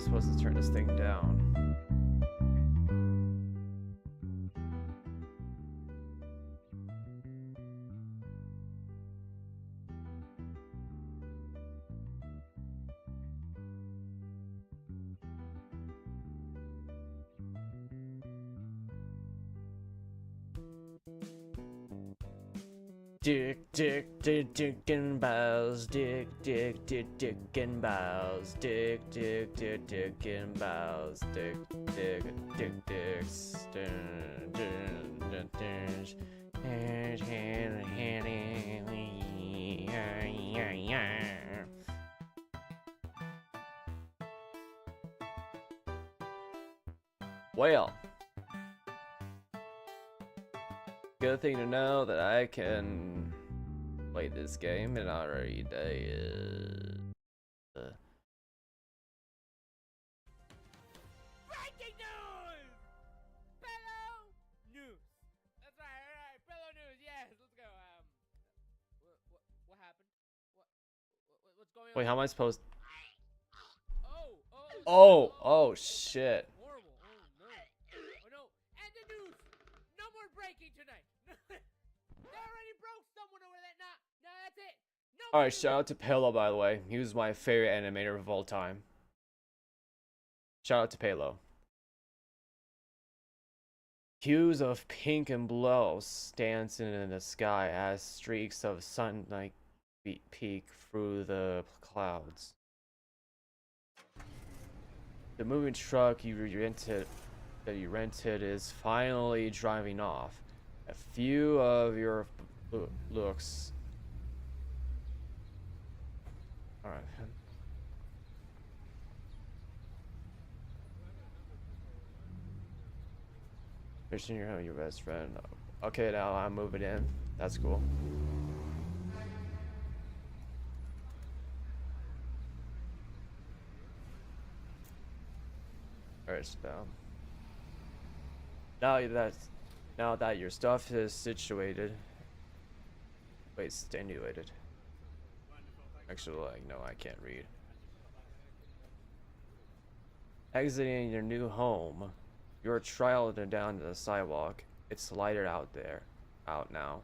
supposed to turn this thing down? Dick, dick, dick, dick and balls, dick, dick, dick, dick and balls, dick, dick, dick, dick and balls, dick, dick, dick, dicks, dun, dun, dun, dun, well, good thing to know that I can play this game in already day. Breaking news! Bello news. That's right, alright, Bello news, yes, let's go. What happened? What's going on? Wait, how am I supposed? Oh, Shit. horrible. Oh no. And the news! No more breaking tonight. They already broke someone over there. No, that's it. No more Alright, shout out to Palo, by the way. He was my favorite animator of all time. Shout out to Palo. Hues of pink and blue dancing in the sky as streaks of sunlight peek through the clouds. The moving truck you rented is finally driving off. A few of your looks. All right. Fishing your home, your best friend. Okay, now I'm moving in. That's cool. Alright, so now that your stuff is situated. Wait, stimulated. Actually, like, no, I can't read. Exiting your new home. You're trailed down the sidewalk. It's lighter out now.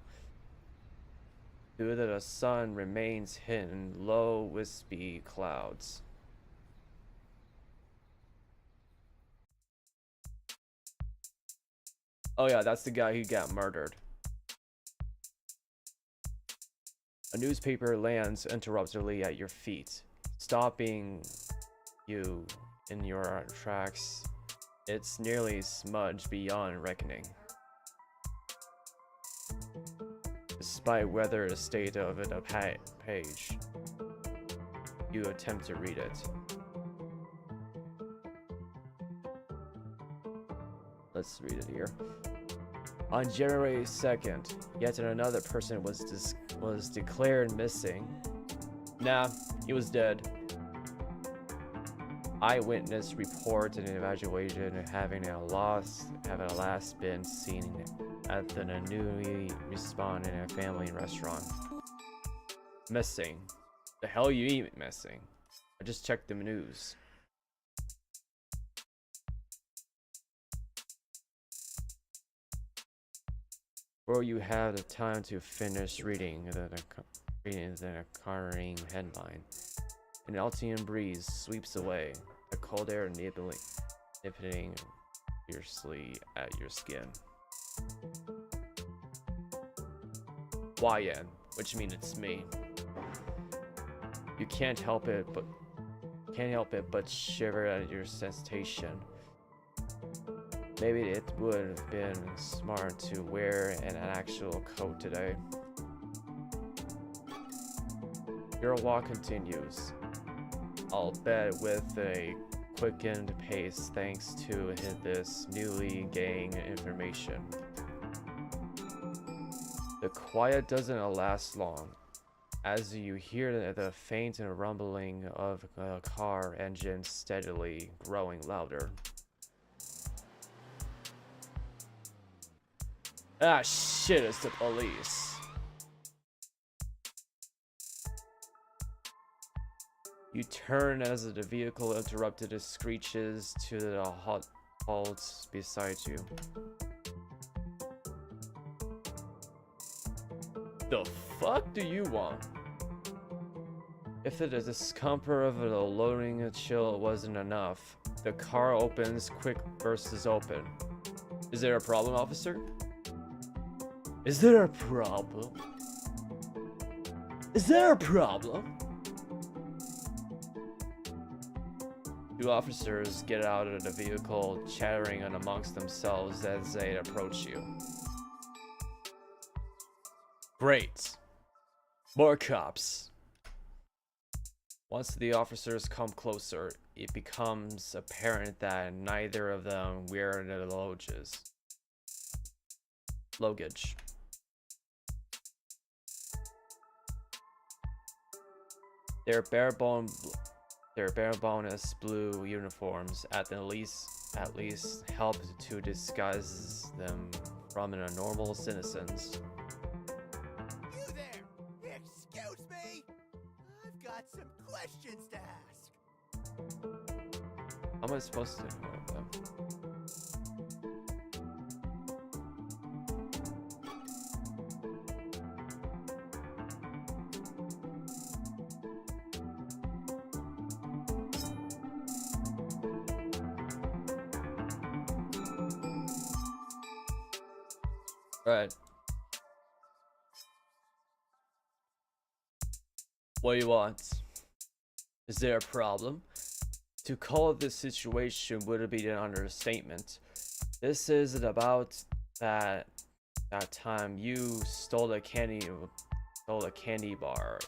Due to the sun remains hidden in low, wispy clouds. Oh yeah, that's the guy who got murdered. A newspaper lands interruptedly at your feet, stopping you in your tracks. It's nearly smudged beyond reckoning. Despite whether the state of it a page, you attempt to read it. Let's read it here. On January 2nd, yet another person was declared missing. Nah, he was dead. Eyewitness report and evaluation having a last been seen at the newly respawned in a family restaurant. Missing. The hell you mean missing? I just checked the news. Before you have the time to finish reading the occurring headline, an Altian breeze sweeps away, the cold air nipping fiercely at your skin. YN, which means it's me. You can't help it but shiver at your sensation. Maybe it would have been smart to wear an actual coat today. Your walk continues. I'll bet with a quickened pace thanks to this newly gained information. The quiet doesn't last long, as you hear the faint rumbling of a car engine steadily growing louder. Ah shit, it's the police. You turn as the vehicle interrupted screeches to the halt beside you. The fuck do you want? If the discomfort of the loading chill wasn't enough, the car opens, quick bursts open. Is there a problem, officer? Is there a problem? Is there a problem? Two officers get out of the vehicle, chattering amongst themselves as they approach you. Great. More cops. Once the officers come closer, it becomes apparent that neither of them wear the luggage. Their bare bonus blue uniforms at least help to disguise them from the normal citizens. You there! Excuse me! I've got some questions to ask. How am I supposed to ignore them? Right. What do you want? Is there a problem? To call this situation would be an understatement. This isn't about that time you stole a candy bar.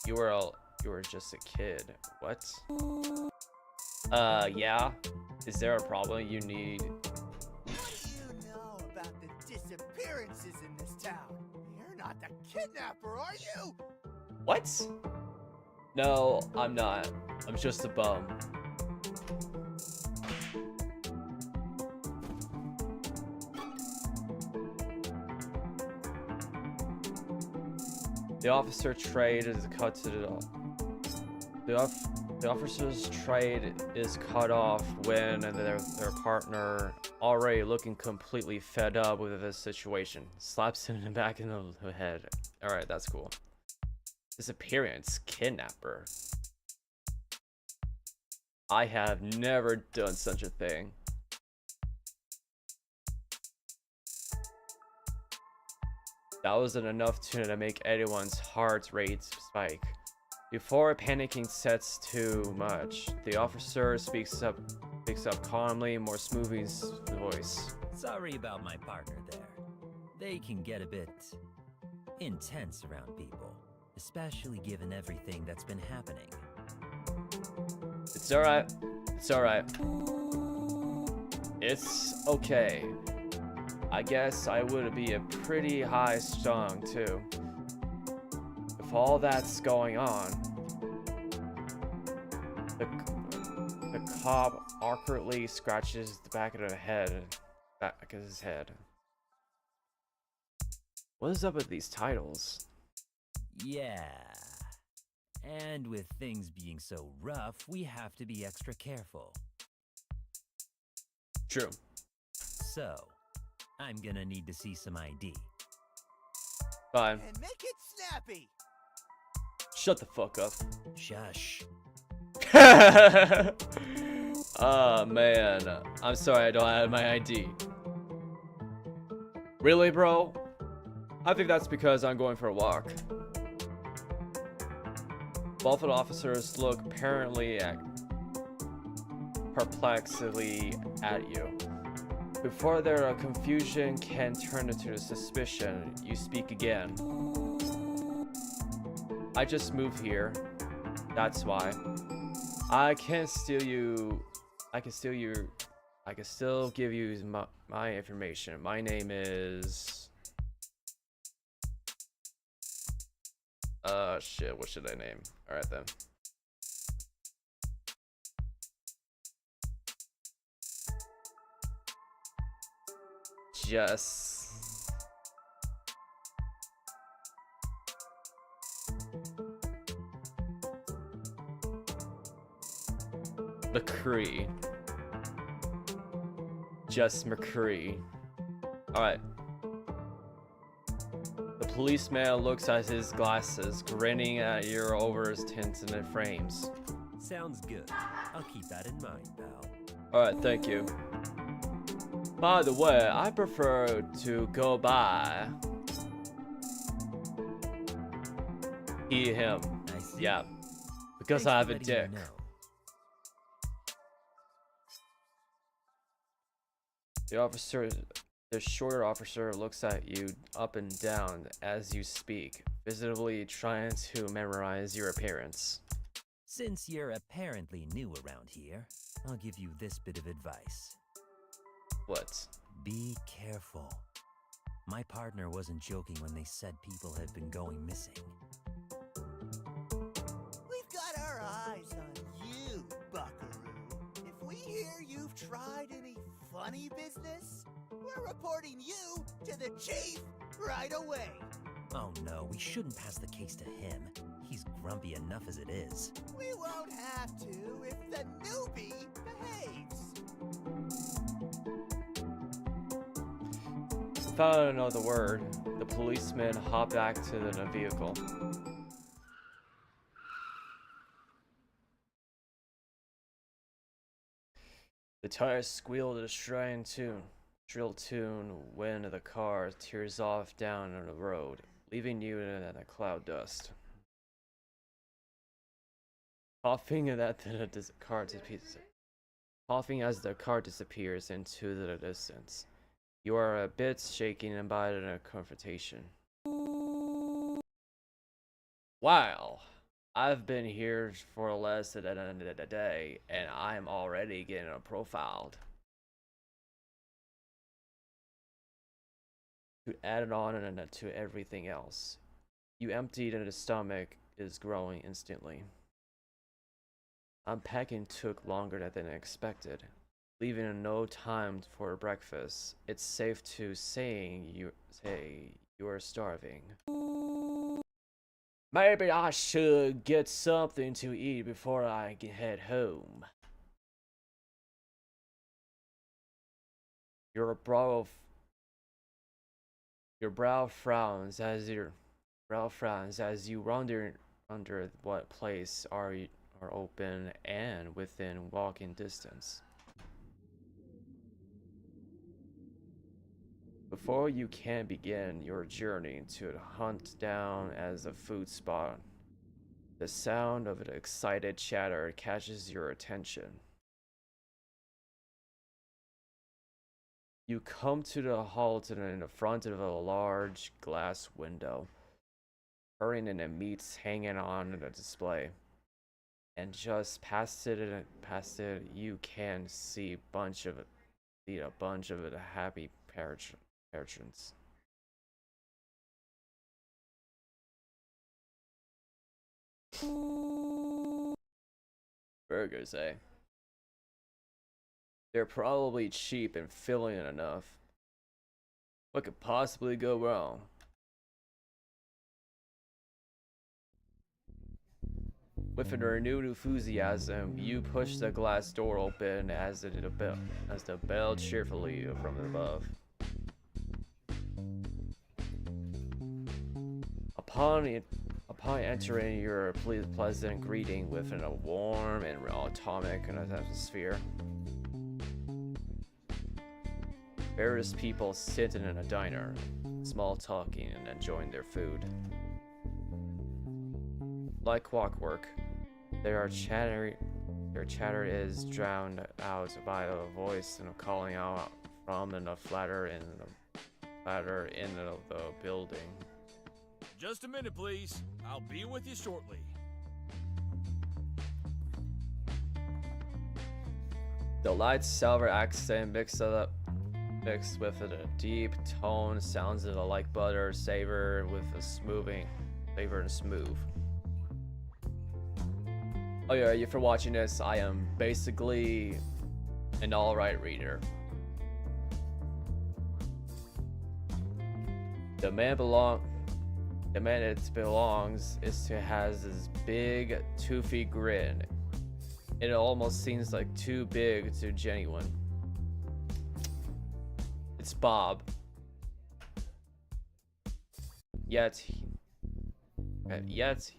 You were just a kid. What? Yeah. Is there a problem you need? What do you know about the disappearances in this town? You're not the kidnapper, are you? What? No, I'm not. I'm just a bum. The officer trade is cut to the officer's trade is cut off when their partner, already looking completely fed up with this situation, slaps him in the back of the head. Alright, that's cool. Disappearance, kidnapper. I have never done such a thing. That wasn't enough to make anyone's heart rate spike. Before panicking sets too much, the officer speaks up calmly, more smoothing his voice. Sorry about my partner there. They can get a bit intense around people, especially given everything that's been happening. It's alright. It's alright. It's okay. I guess I would be a pretty high strung too. If all that's going on, the cop awkwardly scratches the back of his head. What is up with these titles? Yeah. And with things being so rough, we have to be extra careful. True. So, I'm gonna need to see some ID. Fine. And make it snappy! Shut the fuck up. Shush. Oh man, I'm sorry I don't have my ID. Really, bro? I think that's because I'm going for a walk. Both officers look perplexedly at you. Before their confusion can turn into suspicion, you speak again. I just moved here. That's why. I can still give you my information. My name is... shit, what should I name? Alright then. Jess. McCree. Just McCree. Alright. The policeman looks at his glasses, grinning at you over his tinted frames. Sounds good. I'll keep that in mind, pal. Alright, thank you. By the way, I prefer to go by he, him. I see. Yeah. Because Thanks I for have a letting me dick. know. The shorter officer looks at you up and down as you speak, visibly trying to memorize your appearance. Since you're apparently new around here, I'll give you this bit of advice. What? Be careful. My partner wasn't joking when they said people had been going missing. We've got our eyes on you, Buckaroo. If we hear you've tried any funny business, we're reporting you to the chief right away. Oh no, we shouldn't pass the case to him. He's grumpy enough as it is. We won't have to if the newbie behaves. Without another word, the policemen hop back to the vehicle. The tires squeal to the shrill tune when the car tears off down the road, leaving you in a cloud dust. Coughing as the car disappears into the distance. You are a bit shaken by the confrontation. Wow, I've been here for less than a day, and I'm already getting profiled. To add it on and to everything else, you emptied and the stomach is growing instantly. Unpacking took longer than expected, leaving no time for breakfast. It's safe to say you're starving. Maybe I should get something to eat before I head home. Your brow frowns as you wonder what place are open and within walking distance. Before you can begin your journey to hunt down as a food spot, the sound of an excited chatter catches your attention. You come to the halt in the front of a large glass window, hurrying in the meats hanging on the display. And just past it, you can see a bunch of happy patrons. Burgers, eh? They're probably cheap and filling enough. What could possibly go wrong? With a renewed enthusiasm, you push the glass door open as the bell cheerfully from above. Upon entering your pleasant greeting with a warm and atomic atmosphere, various people sitting in a diner, small talking and enjoying their food. Like clockwork, their chatter is drowned out by a voice calling out from the flatter end of the building. Just a minute, please. I'll be with you shortly. The light silver accent mixed with a deep tone sounds like butter savor with a flavor and smooth. Oh yeah, if you're watching this, I am basically an alright reader. The man it belongs is to has this big, toothy grin. It almost seems like too big to genuine. It's Bob. Yet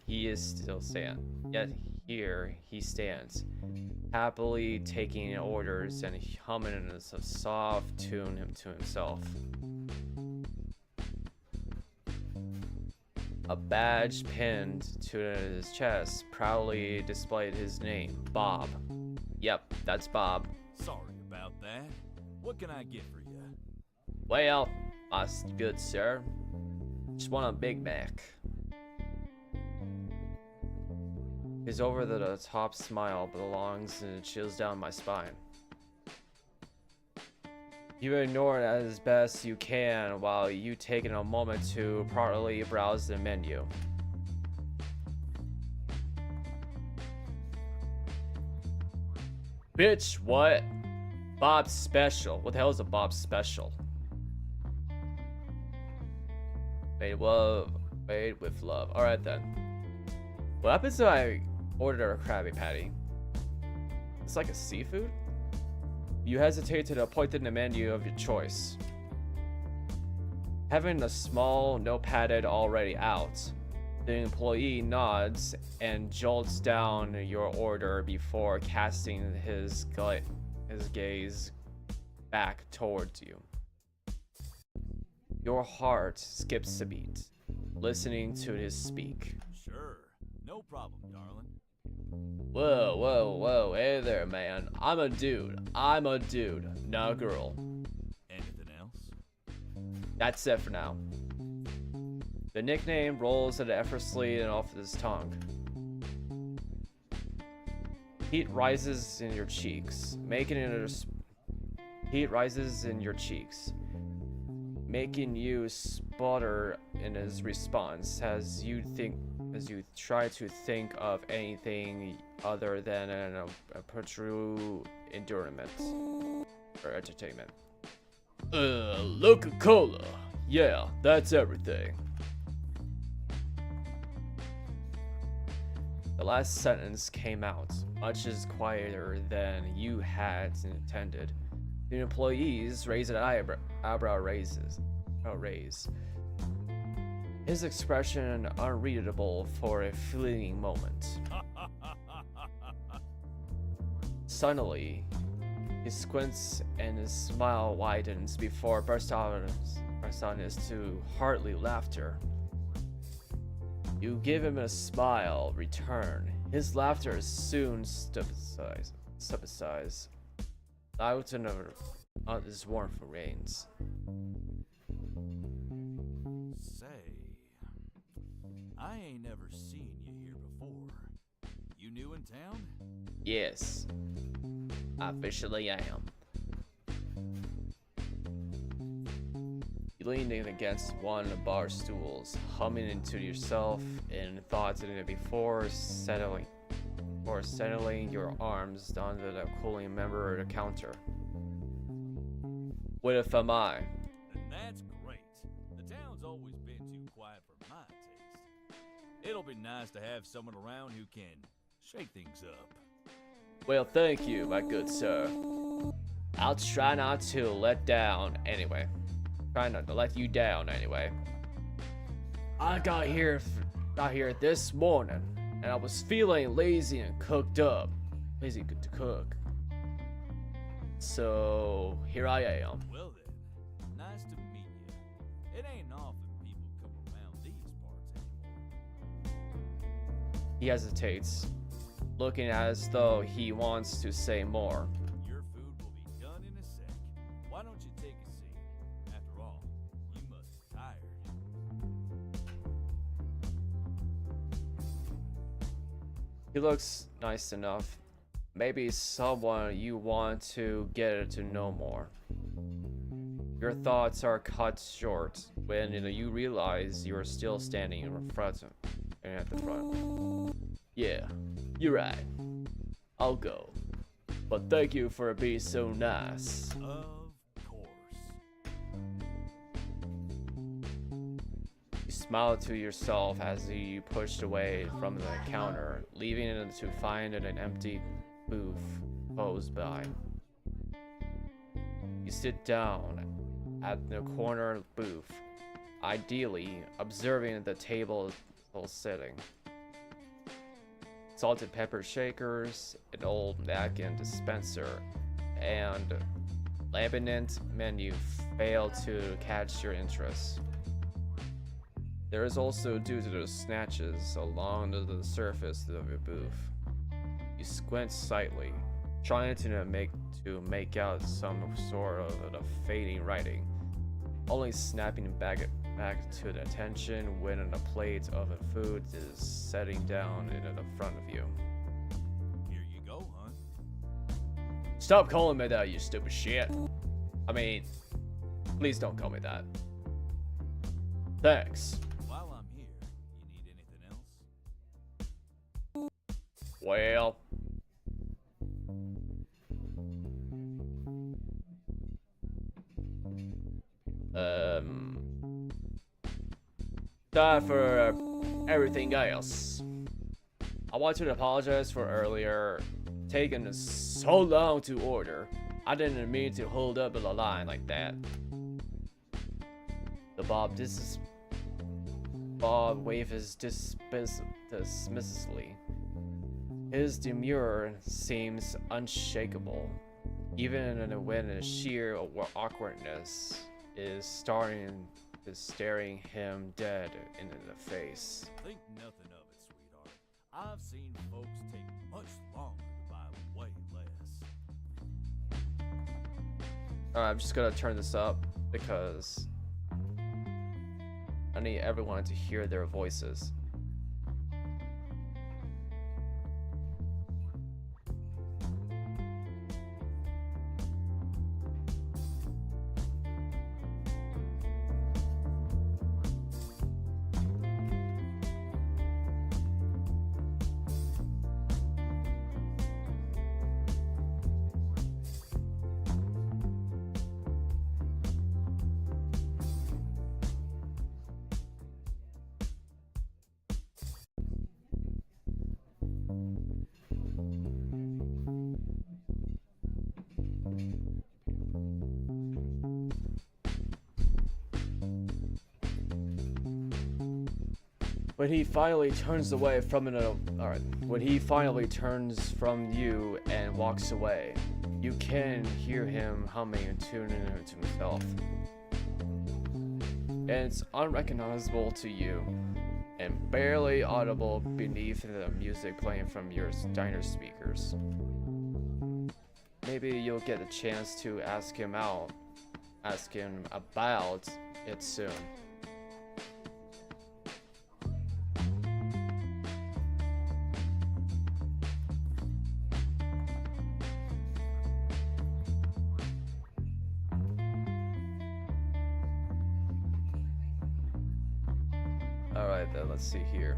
he is still Yet here he stands, happily taking orders and humming a soft tune to himself. A badge pinned to his chest proudly displayed his name, Bob. Yep, that's Bob. Sorry about that. What can I get for you? Well, my good sir, just want a Big Mac. His over-the-top smile belongs and chills down my spine. You ignore it as best you can while you take a moment to properly browse the menu. Bitch, what? Bob's Special. What the hell is a Bob's Special? Made with love. Alright then. What happens if I order a Krabby Patty? It's like a seafood? You hesitate to point in the menu of your choice. Having the small notepad already out, the employee nods and jolts down your order before casting his gaze back towards you. Your heart skips a beat, listening to his speak. Sure. No problem, darling. Whoa, hey there, man. I'm a dude, not a girl. Anything else? That's it for now. The nickname rolls it effortlessly and off his tongue. Heat rises in your cheeks, making you sputter in his response as you try to think of anything other than a true endurance or entertainment. Coca-Cola. Yeah, that's everything. The last sentence came out much as quieter than you had intended. The employees raised an eyebrow raise. His expression unreadable for a fleeting moment. Suddenly, he squints and his smile widens before bursts out into hearty laughter. You give him a smile, return. His laughter soon subsides. Out on his warmth reigns. Say, I ain't never seen you here before. You new in town? Yes, I officially am. You leaned in against one of the bar stools, humming into yourself in thoughts before settling your arms onto the cooling member of the counter. What if am I? And that's great. The town's always been too quiet for my taste. It'll be nice to have someone around who can shake things up. Well, thank you, my good sir. I'll try not to let you down anyway. I got here this morning, and I was feeling lazy to cook. So here I am. Well then, nice to meet you. It ain't often people come around these parts anymore. He hesitates, looking as though he wants to say more. Your food will be done in a sec. Why don't you take a seat? After all, you must be tired. He looks nice enough. Maybe someone you want to get to know more. Your thoughts are cut short when you realize you are still standing at the front. Yeah, you're right. I'll go. But thank you for being so nice. Of course. You smile to yourself as you pushed away from the counter, leaving it to find an empty booth close by. You sit down at the corner booth, ideally observing the table sitting. Salted pepper shakers, an old napkin dispenser, and laminate menu fail to catch your interest. There is also due to the snatches along the surface of your booth. You squint slightly, trying to make out some sort of a fading writing, only snapping back to the attention when a plate of food is setting down in the front of you. Here you go, hon. Stop calling me that, you stupid shit. I mean, please don't call me that. Thanks. While I'm here, you need anything else? Well, that for everything else. I want to apologize for earlier taking so long to order. I didn't mean to hold up the line like that. Bob waved his dismissively. His demure seems unshakable, even when the sheer awkwardness is staring him dead in the face. Think nothing of it, sweetheart. I've seen folks take much longer to buy way less. I'm just gonna turn this up because I need everyone to hear their voices. When he finally turns away from when he finally turns from you and walks away, you can hear him humming and tuning to himself. And it's unrecognizable to you, and barely audible beneath the music playing from your diner speakers. Maybe you'll get a chance to ask him about it soon. Alright then, let's see here.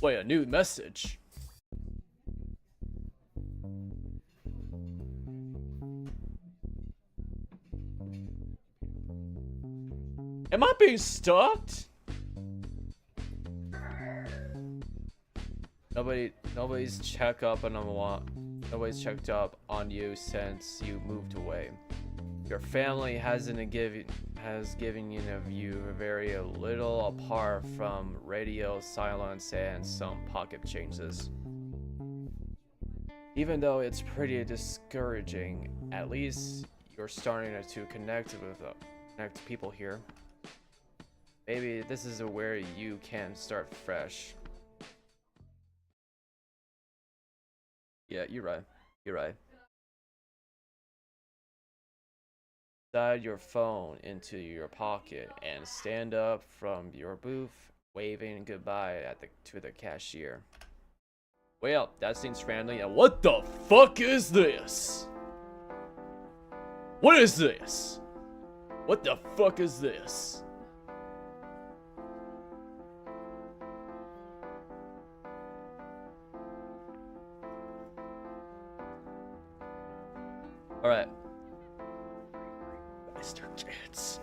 Wait, a new message. Am I being stalked? Nobody's checked up on you since you moved away. Your family has given you very little apart from radio silence and some pocket changes. Even though it's pretty discouraging, at least you're starting to connect people here. Maybe this is where you can start fresh. Yeah, you're right. You're right. Slide your phone into your pocket and stand up from your booth, waving goodbye to the cashier. Well, that seems friendly. And what the fuck is this? What is this? What the fuck is this? Alright. Mr. Chance.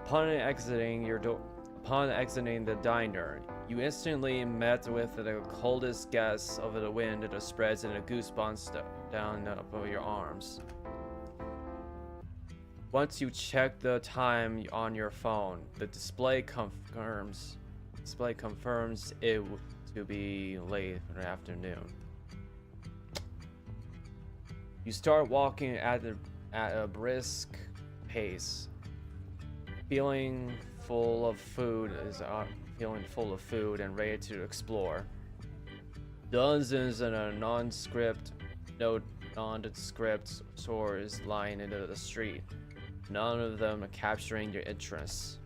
Upon exiting the diner, you instantly met with the coldest gusts of the wind that spreads and the goosebumps down over your arms. Once you check the time on your phone, the display confirms it to be late in the afternoon. You start walking at a brisk pace, feeling full of food and ready to explore. Dozens and a nondescript stores lying into the street, none of them capturing your interest.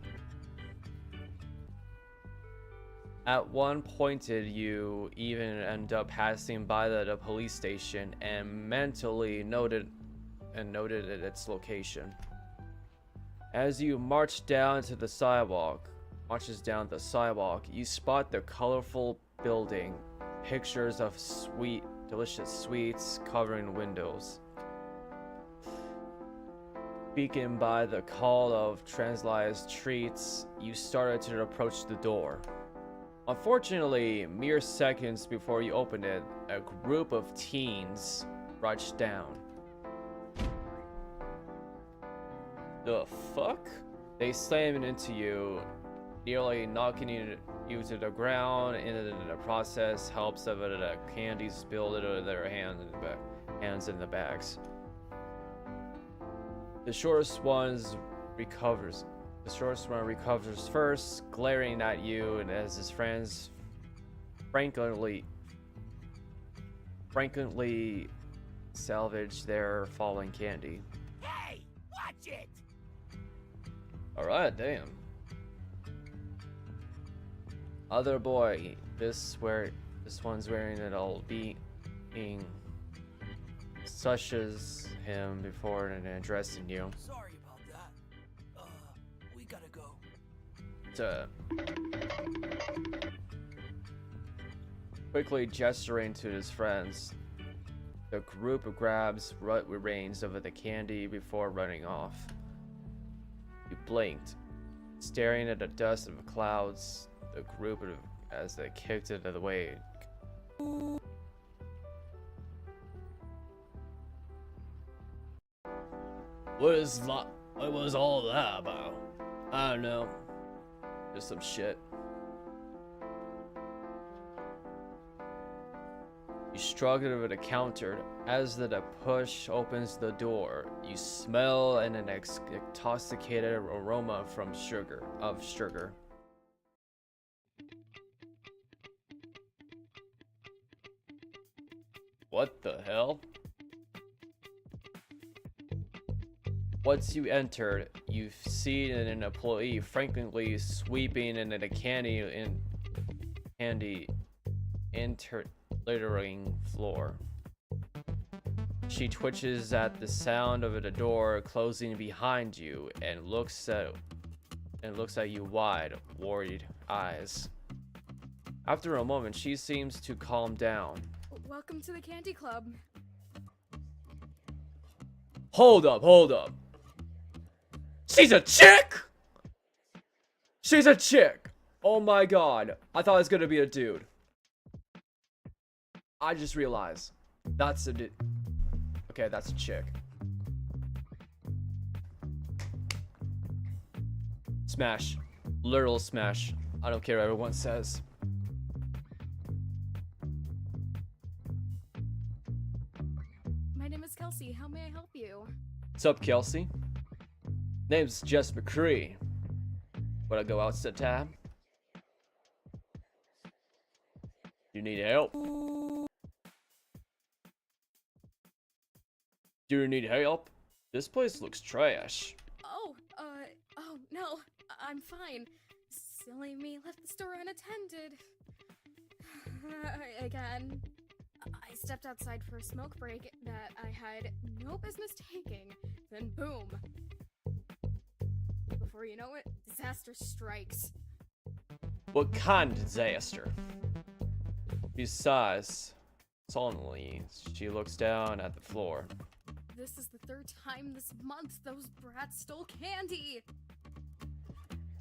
At one point, you even end up passing by the police station and mentally noted its location. As you march down the sidewalk, you spot the colorful building, pictures of delicious sweets covering windows. Beacon by the call of translated treats, you started to approach the door. Unfortunately, mere seconds before you opened it, a group of teens rushed down. The fuck? They slammed into you, nearly knocking you to the ground, and in the process, helps of the candy spilled into their hands in the bags. The shortest one recovers first, glaring at you, and as his friends frankly salvage their fallen candy. Hey, watch it! Alright, damn. Other boy, this one's wearing an old being sushes him before and addressing you. Sorry about that. We gotta go. Quickly gesturing to his friends, the group grabs reins over the candy before running off. You blinked, staring at the dust of clouds, the group as they kicked it out of the way. What was all that about? I don't know. Just some shit. You struggle over the counter. As the push opens the door, you smell an intoxicated aroma from sugar. What the hell? Once you entered, you've seen an employee frankly sweeping in the candy littering floor. She twitches at the sound of the door closing behind you and looks at you wide, worried eyes. After a moment, she seems to calm down. Welcome to the Candy Club. Hold up. She's a chick! She's a chick! Oh my god. I thought it was gonna be a dude. I just realized. That's a dude. Okay, that's a chick. Smash. Literal smash. I don't care what everyone says. My name is Kelsey. How may I help you? What's up, Kelsey? Name's Jess McCree. Wanna go out to tab? You need help? Do you need help? This place looks trash. Oh no, I'm fine. Silly me left the store unattended. Again. I stepped outside for a smoke break that I had no business taking. Then boom. Before you know it, disaster strikes. What kind of disaster? Besides, solemnly, she looks down at the floor. This is the third time this month those brats stole candy.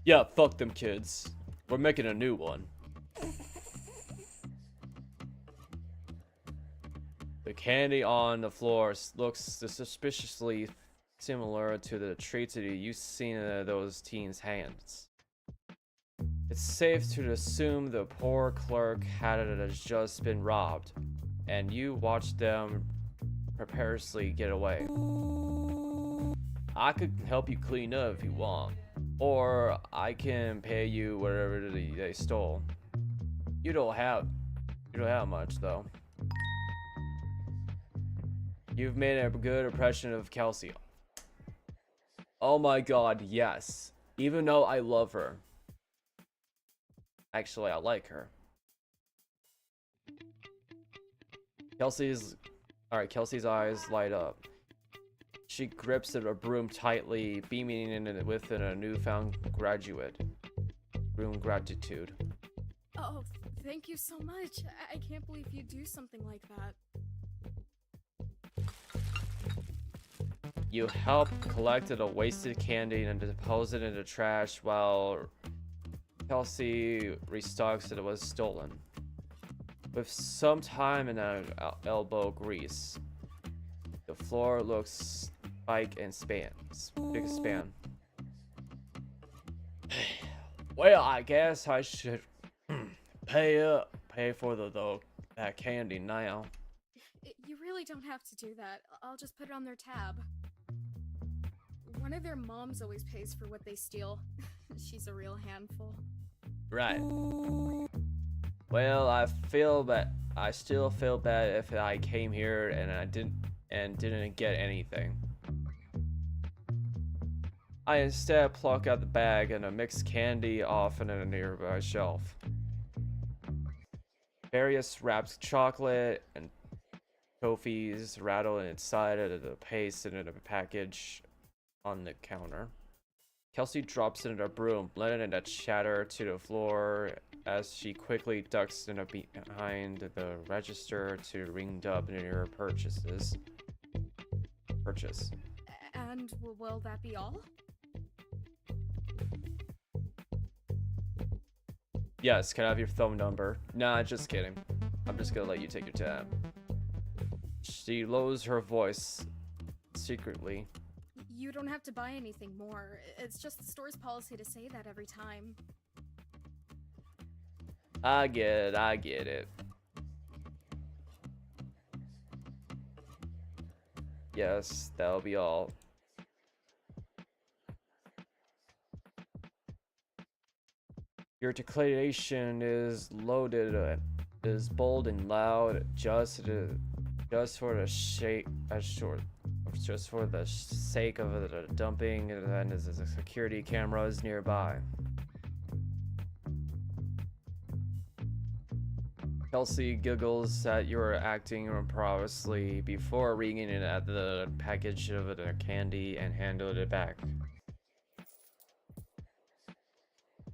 Yeah, fuck them kids. We're making a new one. The candy on the floor looks suspiciously similar to the treats that you've seen in those teens' hands. It's safe to assume the poor clerk had just been robbed, and you watched them precariously get away. I could help you clean up if you want, or I can pay you whatever they stole. You don't have much though. You've made a good impression of Kelsey. Oh my god, yes. Even though I love her. Actually, I like her. Kelsey's eyes light up. She grips at a broom tightly, beaming in it with a newfound gratitude. Oh, thank you so much. I can't believe you'd do something like that. You help collect a wasted candy and deposit it in the trash while Kelsey restocks it was stolen. With some time and elbow grease, the floor looks spike and big span. Well, I guess I should pay for that candy now. You really don't have to do that. I'll just put it on their tab. One of their moms always pays for what they steal. She's a real handful. Right. Well, I still feel bad if I came here and I didn't get anything. I instead pluck out the bag and mix candy off in a nearby shelf. Various wrapped chocolate and toffees rattle inside of the paste in a package on the counter. Kelsey drops into a broom, letting it chatter to the floor as she quickly ducks in behind the register to ring up near her purchase. And will that be all? Yes, can I have your phone number? Nah, just kidding. I'm just gonna let you take your time. She lowers her voice secretly. You don't have to buy anything more. It's just the store's policy to say that every time. I get it. Yes, that'll be all. Your declaration is loaded, is bold and loud, just for the sake of the dumping, and the security cameras nearby. Kelsey giggles at your acting improvisely before reading it at the package of the candy and handed it back.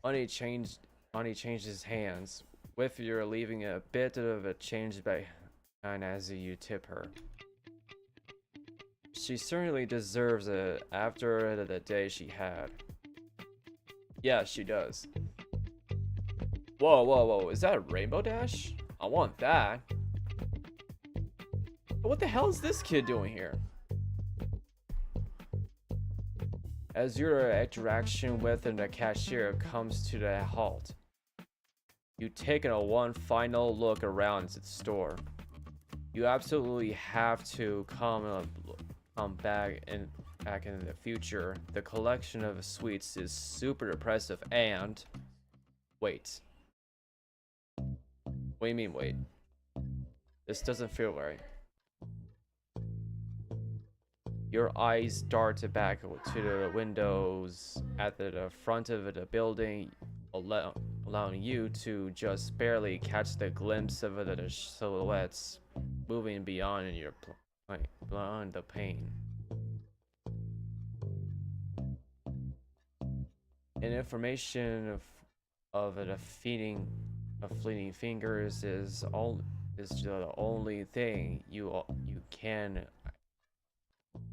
Money changes hands, with you leaving a bit of a change behind as you tip her. She certainly deserves it after the day she had. Yeah, she does. Whoa, is that a Rainbow Dash? I want that. What the hell is this kid doing here? As your interaction with the cashier comes to a halt, you take one final look around the store. You absolutely have to come back in the future. The collection of sweets is super impressive and... Wait. What do you mean, wait? This doesn't feel right. Your eyes dart back to the windows at the front of the building. allowing you to just barely catch the glimpse of the silhouettes moving beyond beyond the pain. And information of a fleeting fingers is the only thing you can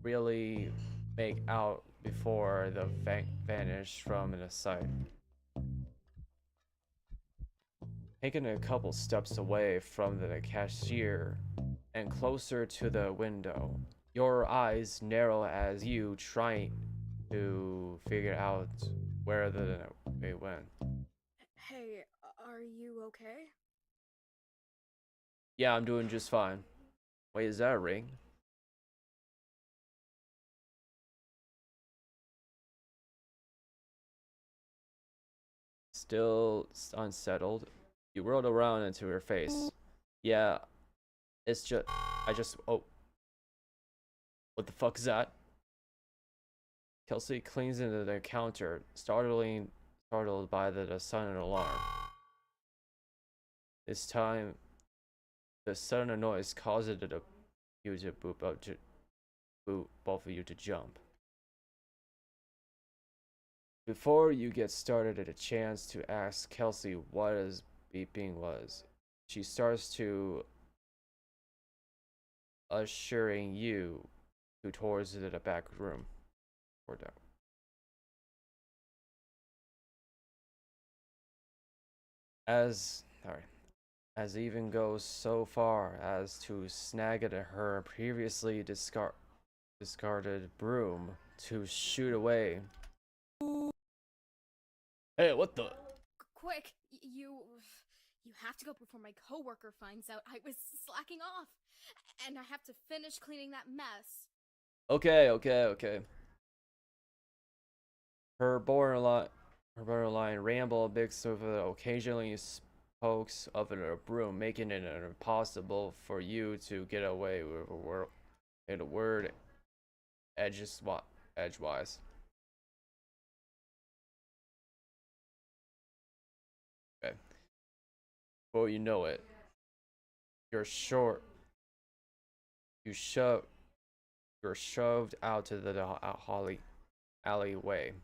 really make out before the vanish from the sight. Taking a couple steps away from the cashier and closer to the window, your eyes narrow as you try to figure out where they went. Hey, are you okay? Yeah, I'm doing just fine. Wait, is that a ring? Still unsettled, you whirled around into her face. Yeah, oh, what the fuck is that? Kelsey clings into the counter, startled by the sudden alarm. This time, the sudden noise causes you to boot both of you to jump. Before you get started, a chance to ask Kelsey what his beeping was. She starts to ushering you towards the back room. Or down. As even goes so far as to snag at her previously discarded broom to shoot away. Hey, what the? Quick, you have to go before my coworker finds out I was slacking off, and I have to finish cleaning that mess. Okay. Her borderline ramble mixed with occasionally pokes of a broom, making it impossible for you to get away with a word edgewise. Okay. Before you know it, you're shoved out to the alleyway.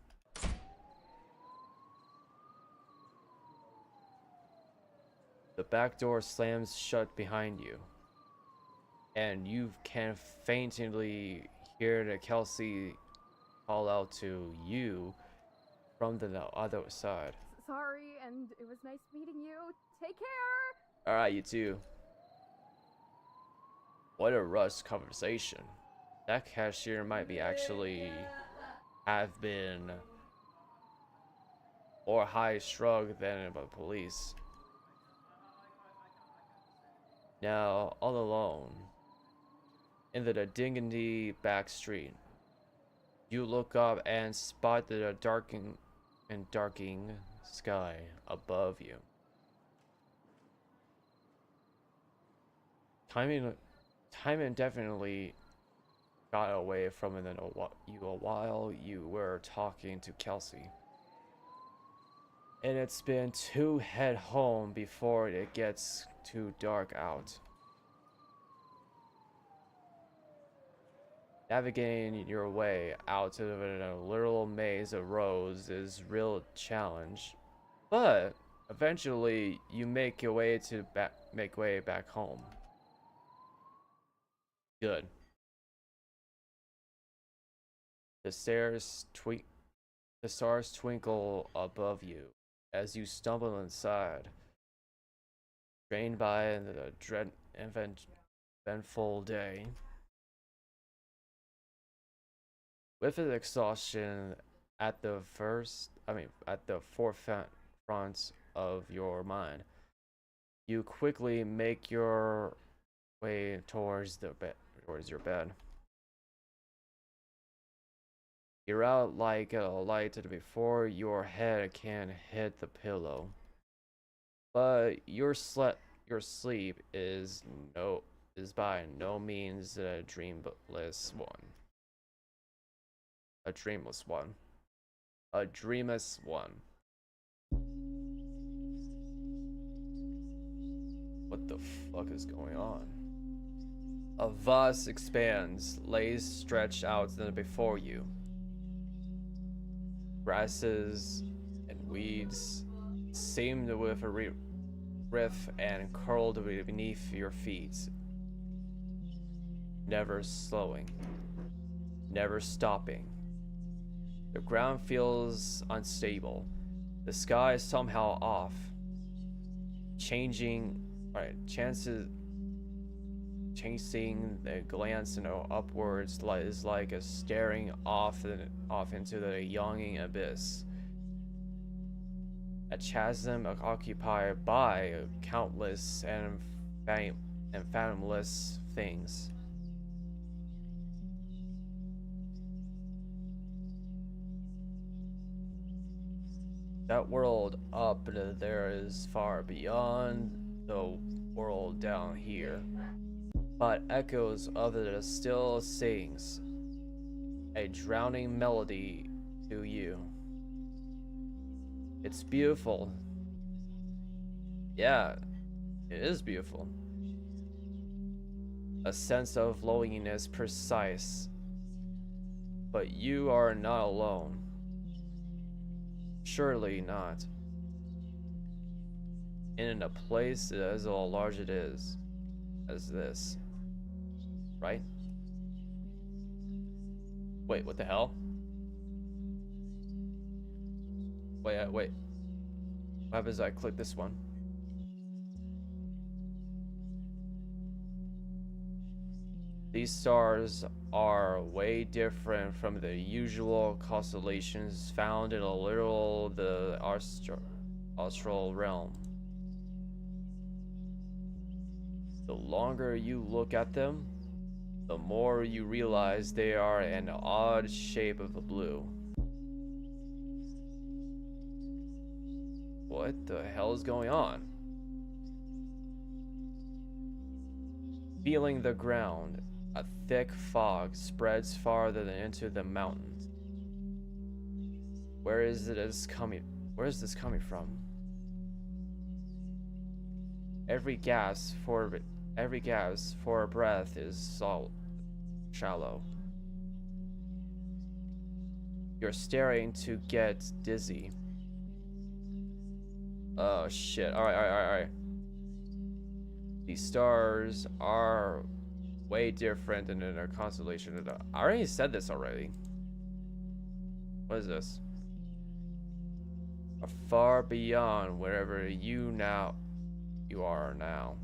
The back door slams shut behind you, and you can faintly hear the Kelsey call out to you from the other side. Sorry, and it was nice meeting you. Take care! Alright, you too. What a rushed conversation. That cashier might be actually have been more high strung than the police. Now, all alone, in the dingy back street, you look up and spot the darkening sky above you. Timing definitely got away from it while you were talking to Kelsey. And it's been to head home before it gets too dark out. Navigating your way out of a literal maze of roads is a real challenge, but eventually you make your way back home. Good. The stars twinkle above you as you stumble inside, drained by the eventful day. With its exhaustion at the forefront of your mind, you quickly make your way towards your bed. You're out like a light before your head can hit the pillow. But your sleep is by no means a dreamless one. A dreamless one. What the fuck is going on? A vast expanse lays stretched out before you. Grasses and weeds seemed with a riff and curled beneath your feet. Never slowing, never stopping. The ground feels unstable. The sky is somehow off. Chasing the glance upwards is like a staring off into the yawning abyss. A chasm occupied by countless and fathomless things. That world up there is far beyond the world down here, but echoes of it still sings, a drowning melody to you. It's beautiful. Yeah, it is beautiful. A sense of loneliness precise, but you are not alone. Surely not. In a place as large it is as this, right? Wait, what the hell? Wait. What happens if I click this one? These stars are way different from the usual constellations found in the astral realm. The longer you look at them, the more you realize they are an odd shape of a blue. What the hell is going on? Feeling the ground, a thick fog spreads farther into the mountains. Where is this coming from? Every gasp for a breath is shallow. You're staring to get dizzy. Oh shit. Alright. These stars are way different in a constellation. I already said this already. What is this? Far beyond wherever you are now.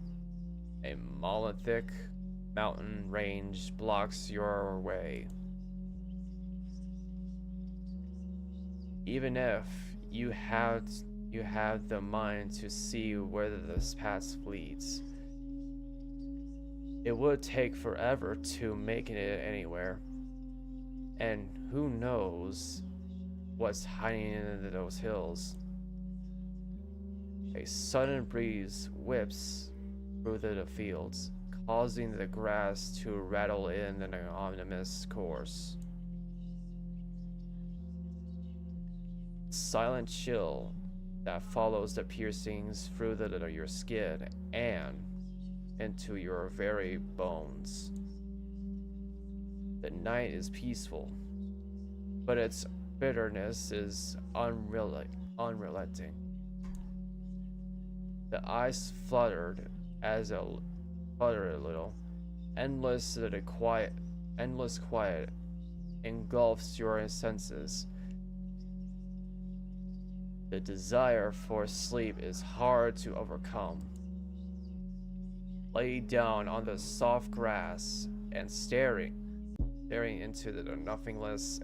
A monolithic mountain range blocks your way. Even if you have the mind to see where this path leads, it would take forever to make it anywhere. And who knows what's hiding in those hills. A sudden breeze whips through the fields, causing the grass to rattle in an ominous course. Silent chill that follows the piercings through your skin and into your very bones. The night is peaceful, but its bitterness is unrelenting. The eyes flutter a little. Endless quiet engulfs your senses. The desire for sleep is hard to overcome. Lay down on the soft grass and staring into the nothingness.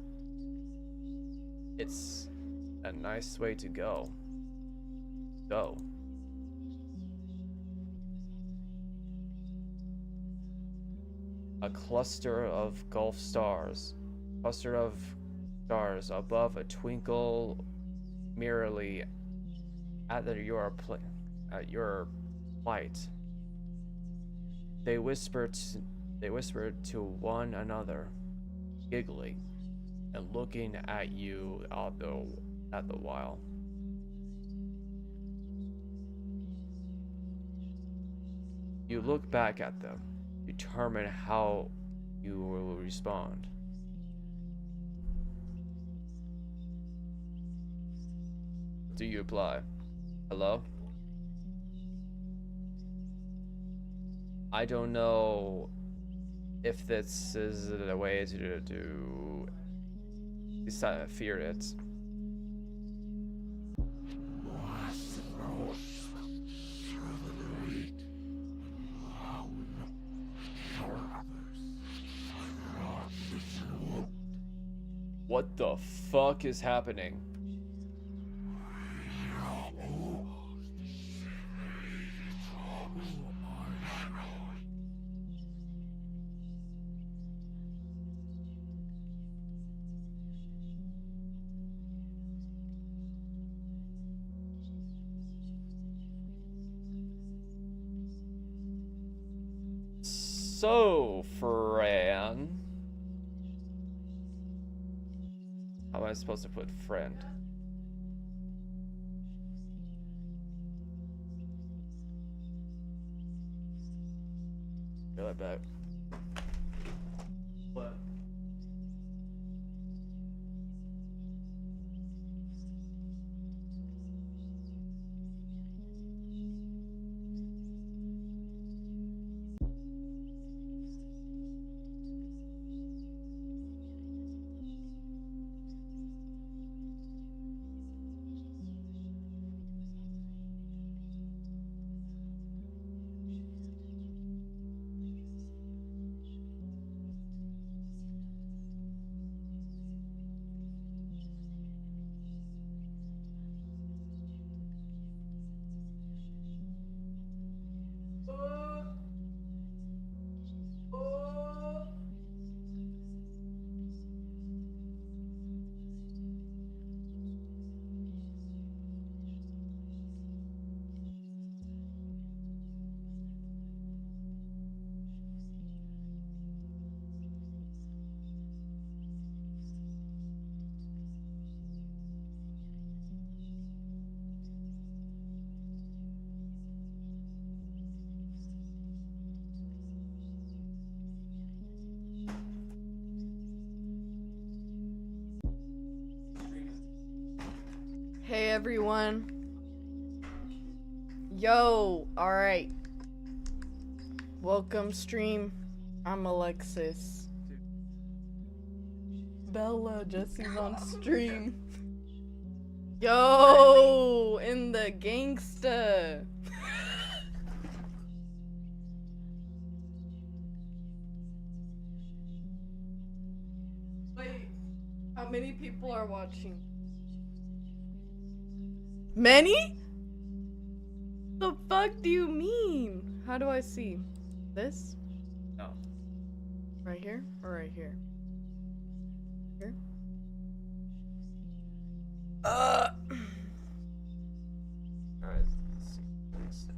It's a nice way to go. A cluster of Gulf stars above a twinkle merely at your plight. They whispered to one another, giggling and looking at you at the while. You look back at them, determine how you will respond. Do you reply? Hello? I don't know if this is the way to fear it. What the fuck is happening? So, Fran. How am I supposed to put friend? Be right back. What? Hey everyone. Yo, alright. Welcome stream. I'm Alexis. Bella, Jesse's on stream. Yo, in the gangsta. Wait, how many people are watching? Many? The fuck do you mean? How do I see? This? No. Right here or right here? Here? Alright, let's see.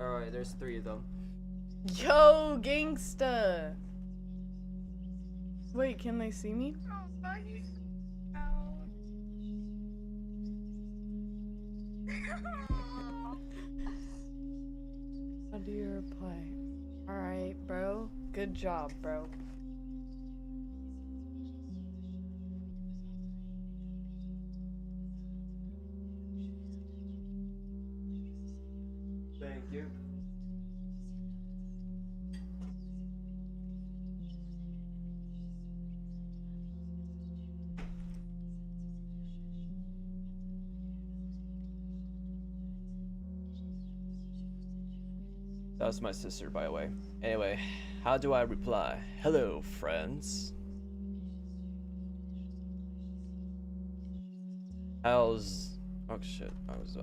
Alright, there's 3 of them. Yo, gangsta. Wait, can they see me? How do you reply? Alright, bro. Good job, bro. Thank you. That was my sister, by the way. Anyway, how do I reply? Hello, friends. How's... Oh shit, how's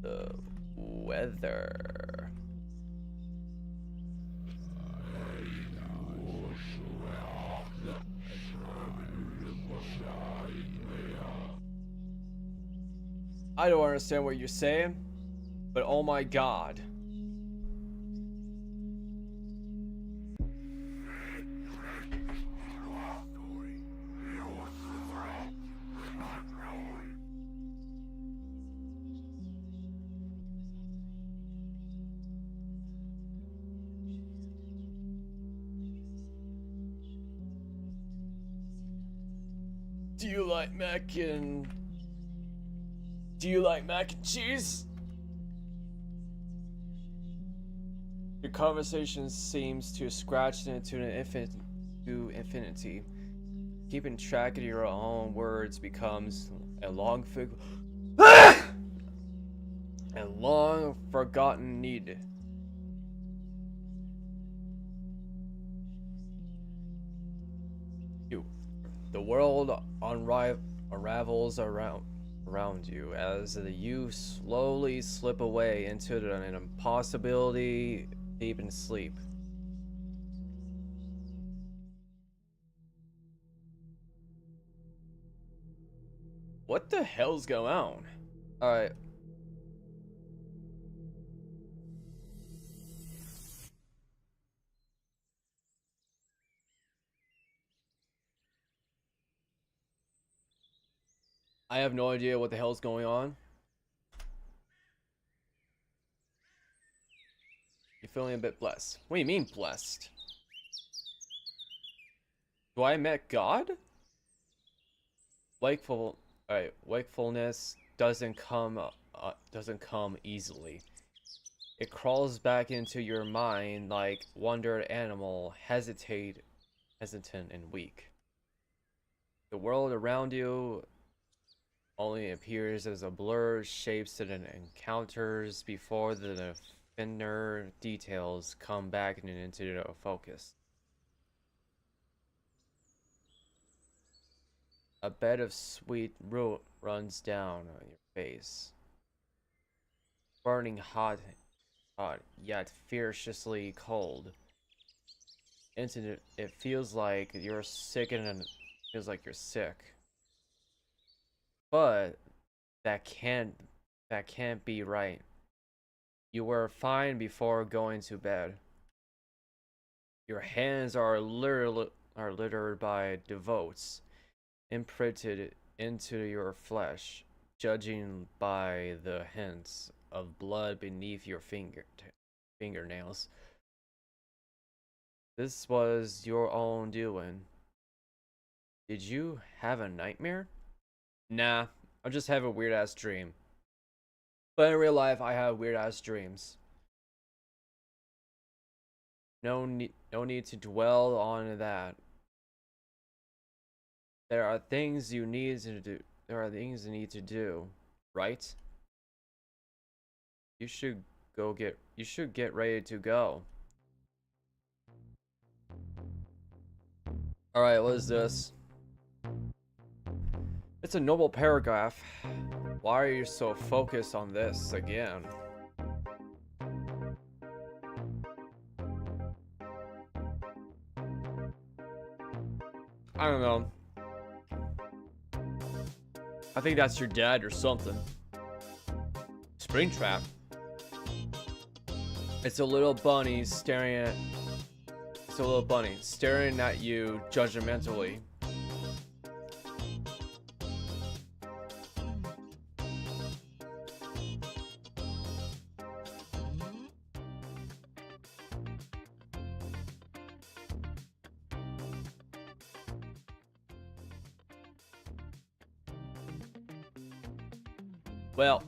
the weather? I don't understand what you're saying, but oh my god. Do you like mac and... Do you like mac and cheese? Your conversation seems to scratch into infinity. Keeping track of your own words becomes a long forgotten need. The world unravels around you as you slowly slip away into an impossibility deep in sleep. What the hell's going on? Alright. I have no idea what the hell's going on. You're feeling a bit blessed. What do you mean blessed? Do I met God? Wakefulness doesn't come easily. It crawls back into your mind like wandered animal, hesitant and weak. The world around you only appears as a blur, shapes and encounters before the finer details come back into the focus. A bed of sweet root runs down on your face. Burning hot, yet fiercely cold. It feels like you're sick But that can't be right. You were fine before going to bed. Your hands are littered by devotes, imprinted into your flesh, judging by the hints of blood beneath your fingernails. This was your own doing. Did you have a nightmare? Nah, I just have a weird ass dream. But in real life, I have weird ass dreams. No need to dwell on that. There are things you need to do. There are things you need to do, right? You should get ready to go. All right, what is this? It's a noble paragraph. Why are you so focused on this again? I don't know. I think that's your dad or something. Springtrap. It's a little bunny staring at you judgmentally. Well,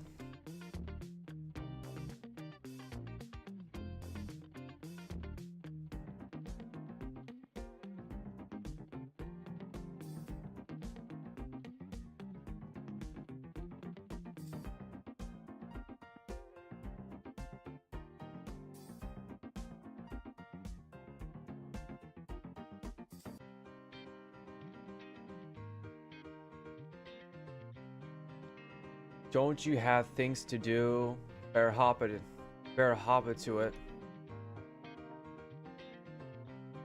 don't you have things to do? Better hop it to it.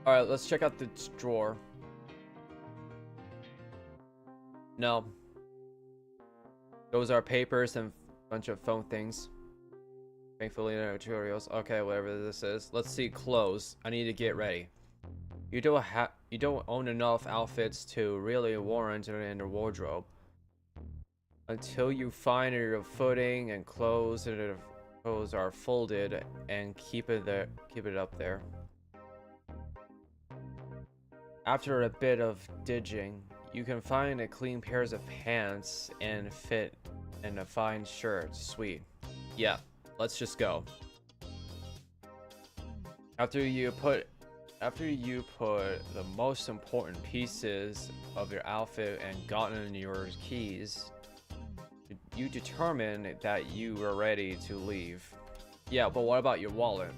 Alright, let's check out the drawer. No. Those are papers and a bunch of phone things. Thankfully, no materials. Okay, whatever this is. Let's see clothes. I need to get ready. You don't own enough outfits to really warrant in a wardrobe. Until you find your footing and clothes are folded and keep it up there. After a bit of digging, You can find a clean pairs of pants and fit in a fine shirt. Sweet. Yeah, let's just go. After you put the most important pieces of your outfit and gotten your keys, you determine that you are ready to leave. Yeah, but what about your wallet?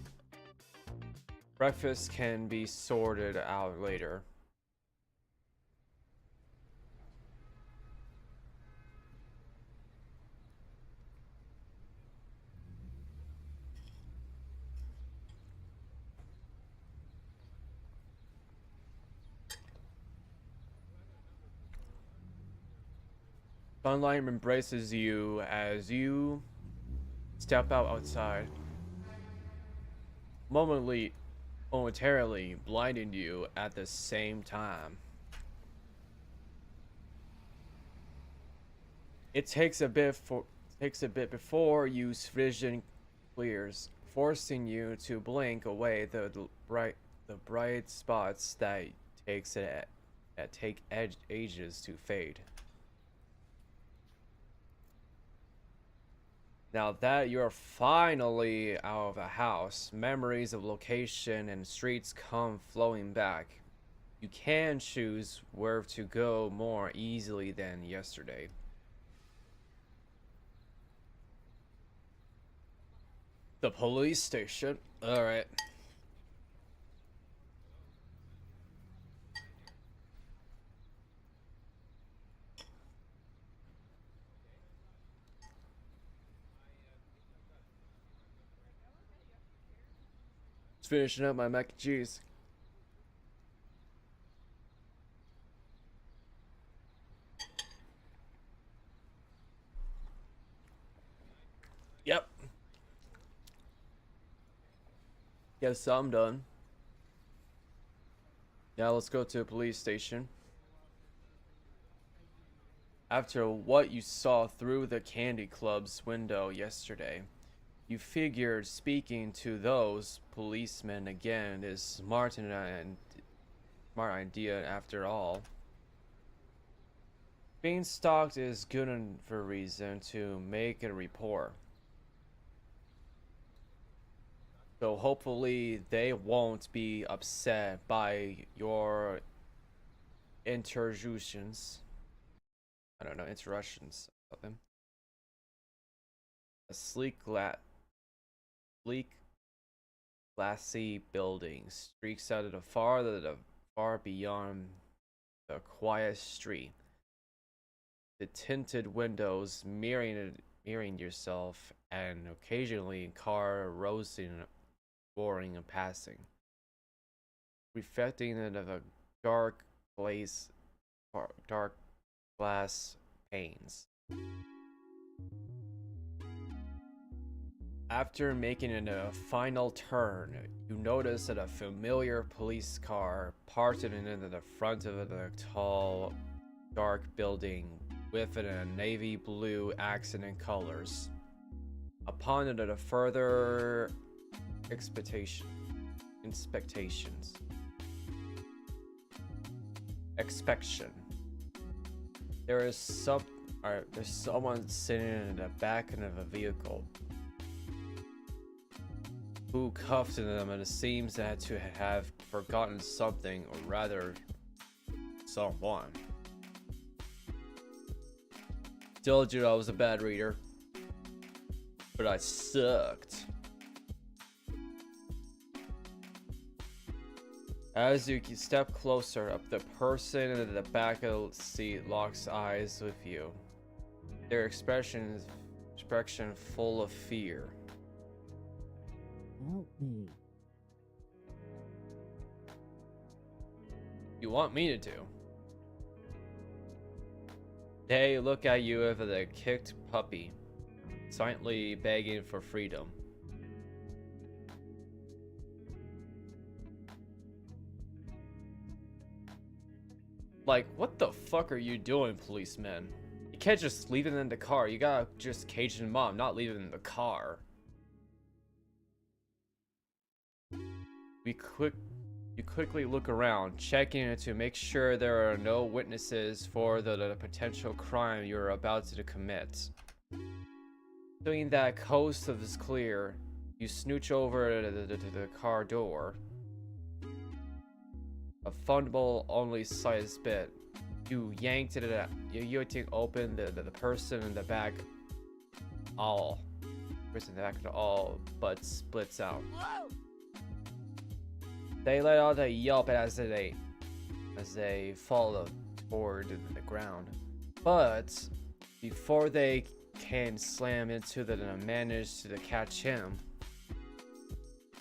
Breakfast can be sorted out later. Sunlight embraces you as you step out outside, momentarily blinding you at the same time. It takes a bit before your vision clears, forcing you to blink away the bright spots that take ages to fade. Now that you're finally out of the house, memories of location and streets come flowing back. You can choose where to go more easily than yesterday. The police station. Alright. Just finishing up my mac and cheese. Yep. Guess I'm done. Now let's go to the police station. After what you saw through the Candy Club's window yesterday, you figured speaking to those policemen again is smart idea after all. Being stalked is good enough for a reason to make a report. So hopefully they won't be upset by your interruptions. I don't know, interruptions of them. A sleek, glassy building streaks out of the far beyond the quiet street. The tinted windows mirroring yourself, and occasionally car roaring and passing, reflecting into the dark glass panes. After making a final turn, you notice that a familiar police car parked into the front of the tall, dark building with a navy blue accent and colors. Upon it, a further inspections. There's someone sitting in the back of a vehicle who cuffed them, and it seems that to have forgotten something, or rather someone. Told you I was a bad reader, but I sucked. As you step closer up, the person in the back of the seat locks eyes with you. Their expression full of fear. Help me. You want me to do? They look at you with a kicked puppy, silently begging for freedom. Like, what the fuck are you doing, policeman? You can't just leave it in the car. You gotta just cage them up, not leave it in the car. You quickly look around, checking it to make sure there are no witnesses for the potential crime you're about to commit. Doing that coast is clear, you snooch over to the car door. A fundable only size bit. You yanked it out. You yanked open the person in the back. Person in the back all but splits out. Whoa! They let out a yelp as they fall toward the ground. But before they can slam into the manage to catch him.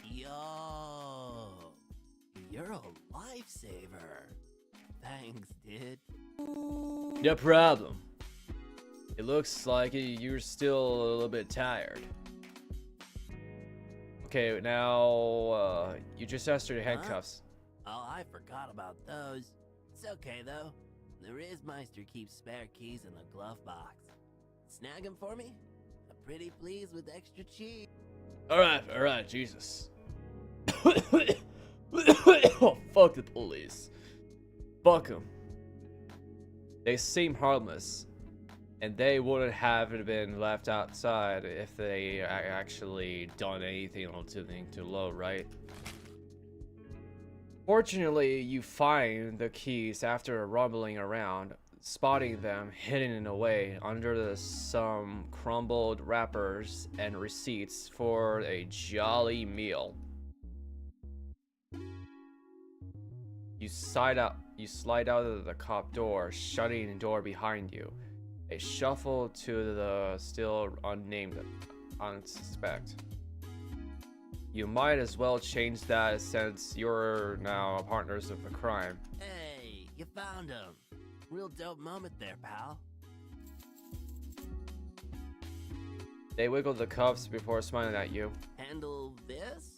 Yo, you're a lifesaver. Thanks, dude. No problem. It looks like you're still a little bit tired. Okay, now you just asked her handcuffs. Oh, I forgot about those. It's okay though. The Rizmeister keeps spare keys in the glove box. Snag 'em for me? I'm pretty pleased with extra cheese. Alright, Jesus. Oh, fuck the police. Fuck them. They seem harmless. And they wouldn't have been left outside if they actually done anything too low, right? Fortunately, you find the keys after rumbling around, spotting them hidden away under some crumbled wrappers and receipts for a jolly meal. You slide out of the cop door, shutting the door behind you. They shuffle to the still unnamed unsuspect. You might as well change that since you're now partners of the crime. Hey, you found him. Real dope moment there, pal. They wiggle the cuffs before smiling at you. Handle this?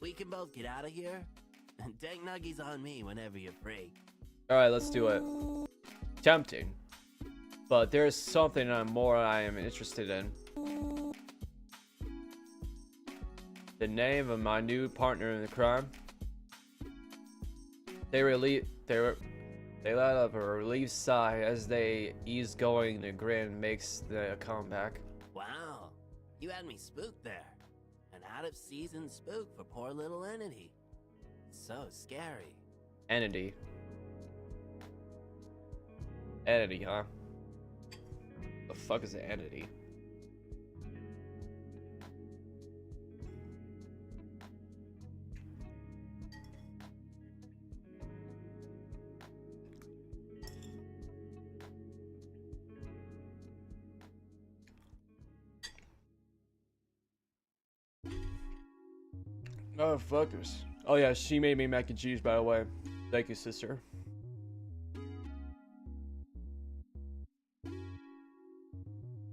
We can both get out of here. And take nuggies on me whenever you're free. Alright, let's do it. Tempting. But there's something more I am interested in. The name of my new partner in the crime. They let out a relieved sigh as they ease going. The grin makes the comeback. Wow, you had me spooked there. An out-of-season spook for poor little Entity. So scary. Entity, huh? The fuck is an entity? Oh, fuckers. Oh yeah, she made me mac and cheese, by the way. Thank you, sister.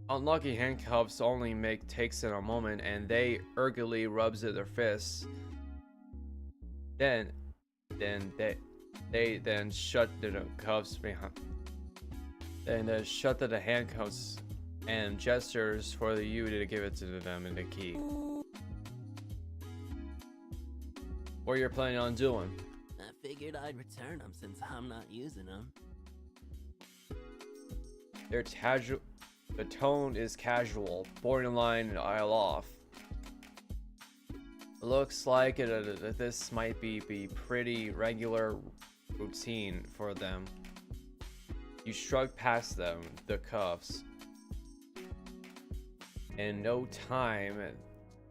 Unlucky handcuffs only takes in a moment, and they ergily rubs at their fists. Then they shut the cuffs behind. Then they shut the handcuffs and gestures for you to give it to them in the key. What you're planning on doing? I figured I'd return them since I'm not using them. The tone is casual, borderline aisle off. Looks like this might be pretty regular routine for them. You shrug past them, the cuffs. In no time,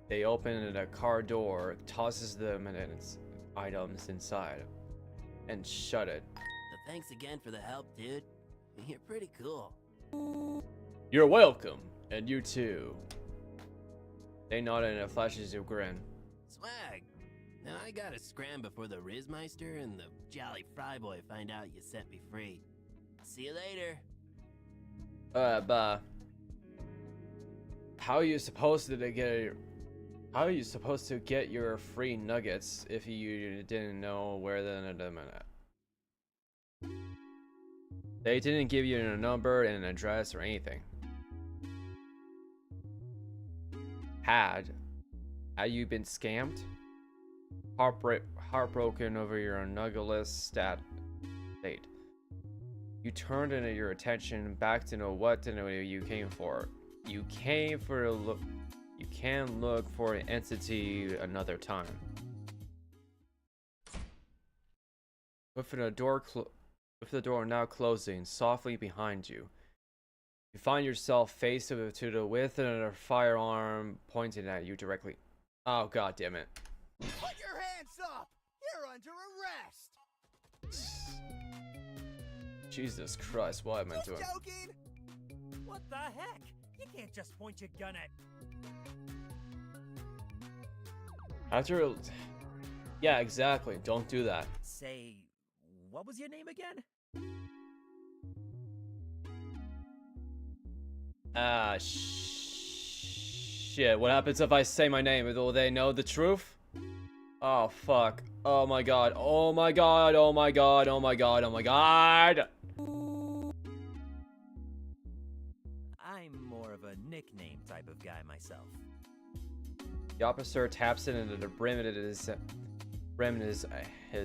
they open the car door, tosses them and its items inside, and shut it. But thanks again for the help, dude. You're pretty cool. You're welcome, and you too. They nod and it flashes a grin. Swag. Now I gotta scram before the Rizmeister and the Jolly Fryboy find out you set me free. See you later. Bye. How are you supposed to get your free nuggets if you didn't know where them at? They didn't give you a number and an address or anything. Had you been scammed? heartbroken over your unugless state. You turned your attention back to know what to know you came for. You came for a look. You can look for an entity another time. With the door now closing softly behind you, you find yourself face to the with a firearm pointed at you directly. Oh, god damn it. Put your hands up! You're under arrest! Jesus Christ, what am I doing? Just joking! What the heck? You can't just point your gun at. After... Yeah, exactly. Don't do that. Say, what was your name again? Ah, shit. What happens if I say my name? Will they know the truth? Oh, fuck. Oh my god. Oh my god. Oh my god. Oh my god. Oh my god. I'm more of a nickname type of guy myself. The officer taps it into the brim of his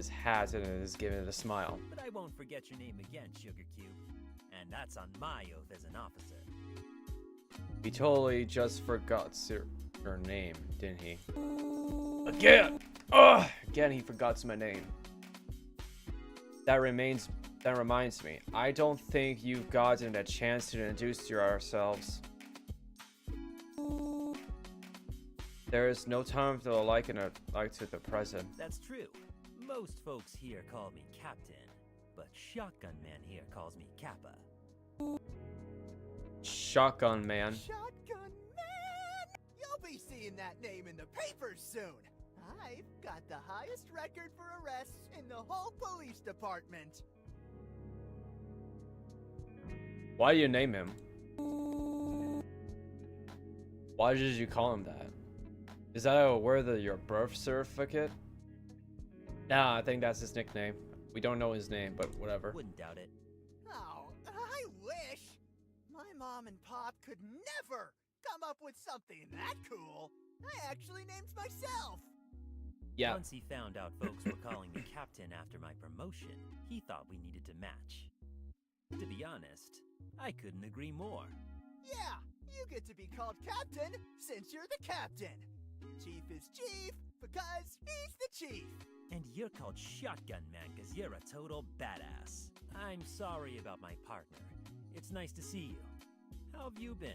hat and is giving it a smile. But I won't forget your name again, Sugar Cube. And that's on my oath as an officer. He totally just forgot your name, didn't he? Again! Ugh! Again, he forgot my name. That reminds me. I don't think you've gotten a chance to introduce yourselves. There is no time to liken to the present. That's true. Most folks here call me Captain, but Shotgun Man here calls me Kappa. Shotgun Man. Shotgun Man! You'll be seeing that name in the papers soon. I've got the highest record for arrests in the whole police department. Why do you name him? Why did you call him that? Is that your birth certificate? Nah, I think that's his nickname. We don't know his name, but whatever. Wouldn't doubt it. Oh, I wish. My mom and pop could never come up with something that cool. I actually named myself. Yeah. Once he found out folks were calling me Captain after my promotion, he thought we needed to match. To be honest, I couldn't agree more. Yeah, you get to be called Captain since you're the captain. Chief is chief because he's the chief. And you're called Shotgun Man because you're a total badass. I'm sorry about my partner. It's nice to see you. How have you been?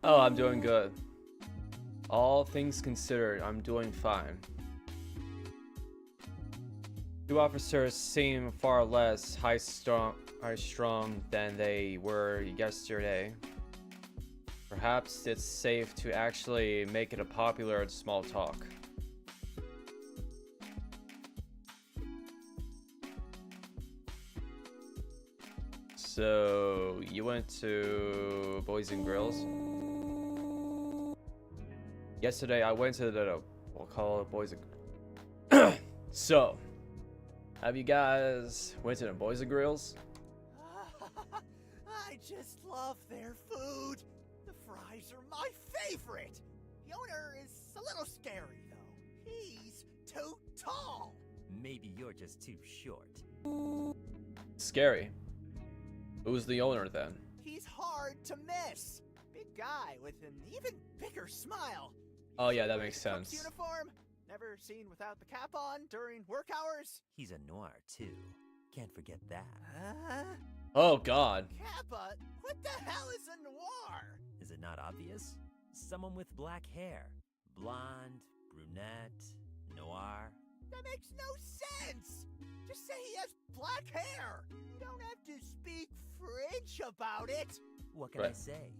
Oh, I'm doing good. All things considered, I'm doing fine. Two officers seem far less high-strung than they were yesterday. Perhaps it's safe to actually make it a popular small talk. So, you went to Boys and Grills? Yesterday I went to we'll call it Boys and So, have you guys went to the Boys and Grills? I just love their food. The fries are my favorite. The owner is a little scary, though. He's too tall. Maybe you're just too short. Scary. Who's the owner then? He's hard to miss. Big guy with an even bigger smile. Oh yeah, that makes Wears a cook's sense. Uniform. Never seen without the cap on during work hours. He's a noir, too. Can't forget that. Oh god. Kappa? What the hell is a noir? Is it not obvious? Someone with black hair. Blonde, brunette, noir. That makes no sense. Just say he has black hair. You don't have to speak French about it. What can I Right. say?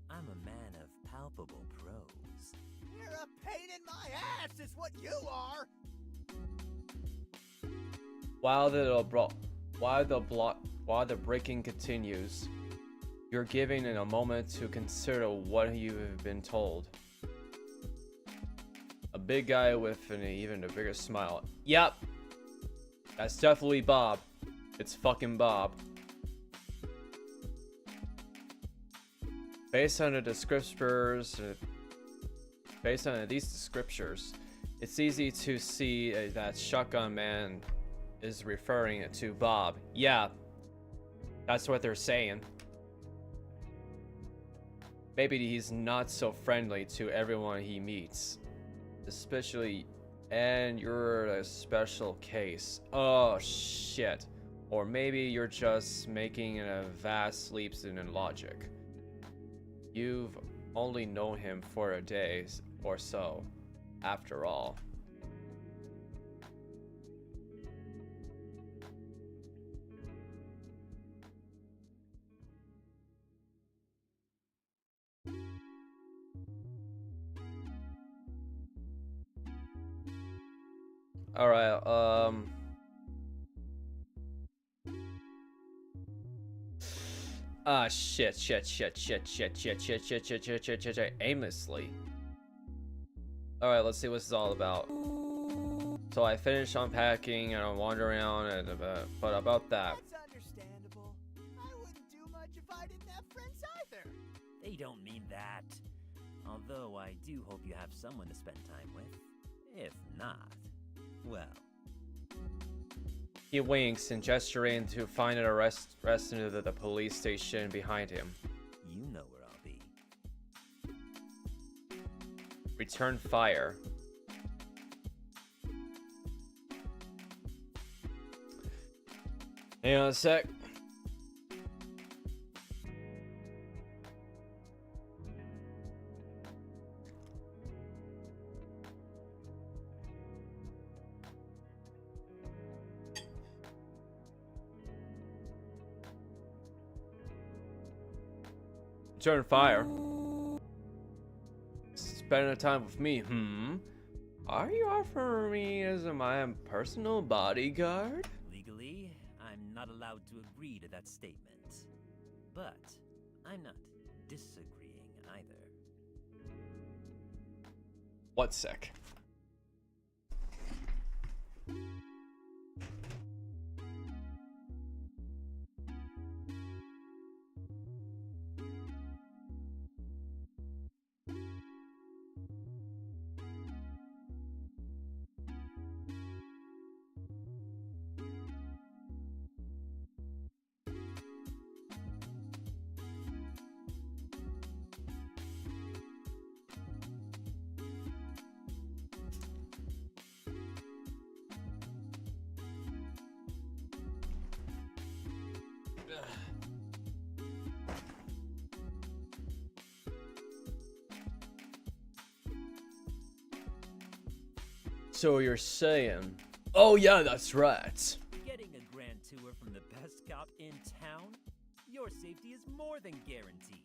I'm a man of palpable prose. You're a pain in my ass is what you are. While the breaking continues, you're given a moment to consider what you've been told. A big guy with an even a bigger smile. Yep, that's definitely Bob. It's fucking Bob. Based on these descriptors, It's easy to see that Shotgun Man is referring to Bob. Yeah, that's what they're saying. Maybe he's not so friendly to everyone he meets. Especially, and you're a special case. Oh shit. Or maybe you're just making a vast leaps in logic. You've only known him for a day or so, after all. Alright, shit, aimlessly. Alright, let's see what this is all about. So I finished unpacking and I'm wandering around and but about that. That's understandable. I wouldn't do much if I didn't have friends either. They don't mean that. Although I do hope you have someone to spend time with. If not, well. He winks and gesturing to find and arrest into the police station behind him. You know where I'll be. Return fire. Hang on a sec. Return fire. Spending time with me, Are you offering me as my personal bodyguard? Legally, I'm not allowed to agree to that statement. But I'm not disagreeing either. 1 sec. So you're saying... Oh yeah, that's right. Getting a grand tour from the best cop in town? Your safety is more than guaranteed.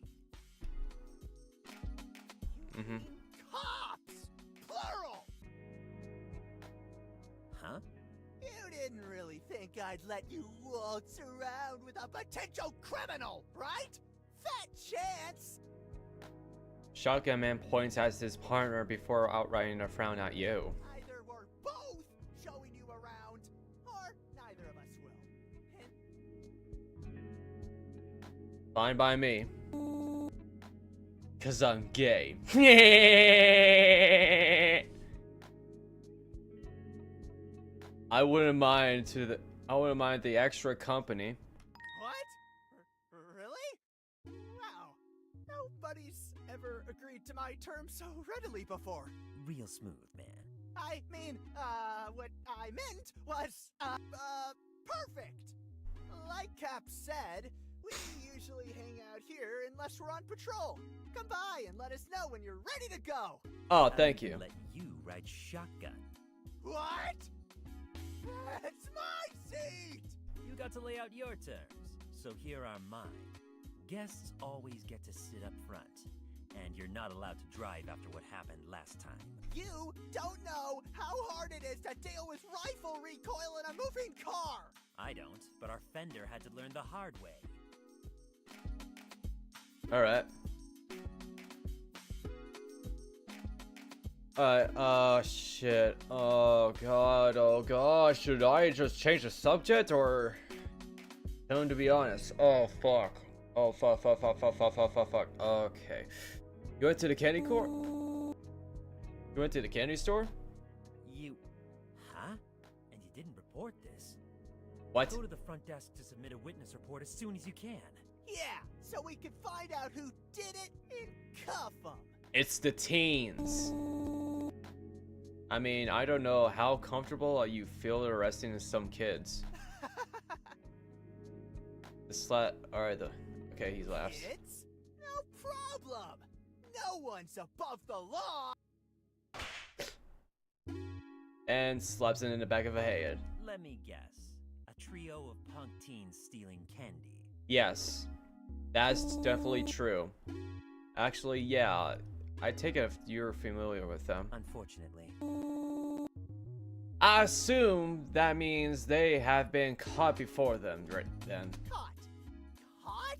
Cops! Plural! Huh? You didn't really think I'd let you waltz around with a potential criminal, right? Fat chance! Shotgun Man points at his partner before outrighting a frown at you. Either we're both showing you around, or neither of us will. Hint. Fine by me. Cause I'm gay. I wouldn't mind the extra company. What? Really? Wow. Nobody's ever agreed to my terms so readily before. Real smooth, man. I mean, what I meant was, perfect. Like Cap said, we usually hang out here unless we're on patrol. Come by and let us know when you're ready to go. Oh, I thank would you. Let you ride shotgun. What? That's my seat! You got to lay out your terms, so here are mine. Guests always get to sit up front, and you're not allowed to drive after what happened last time. You don't know how hard it is to deal with rifle recoil in a moving car! I don't, but our fender had to learn the hard way. Alright. Alright, oh shit. Oh god. Should I just change the subject or... Tell him to be honest. Oh fuck. Oh fuck. Okay. You went to the candy court? You went to the candy store? you... Huh? And you didn't report this? What? Go to the front desk to submit a witness report as soon as you can. Yeah, so we can find out who did it and cuff them. It's the teens. I mean, I don't know how comfortable you feel arresting some kids. The slut. Alright, okay, he laughs. Kids? No problem. No one's above the law. And slaps it in the back of a head. Let me guess. A trio of punk teens stealing candy. Yes, that's definitely true. Actually, yeah, I take it if you're familiar with them. Unfortunately. I assume that means they have been caught before them, right then. Caught? Caught?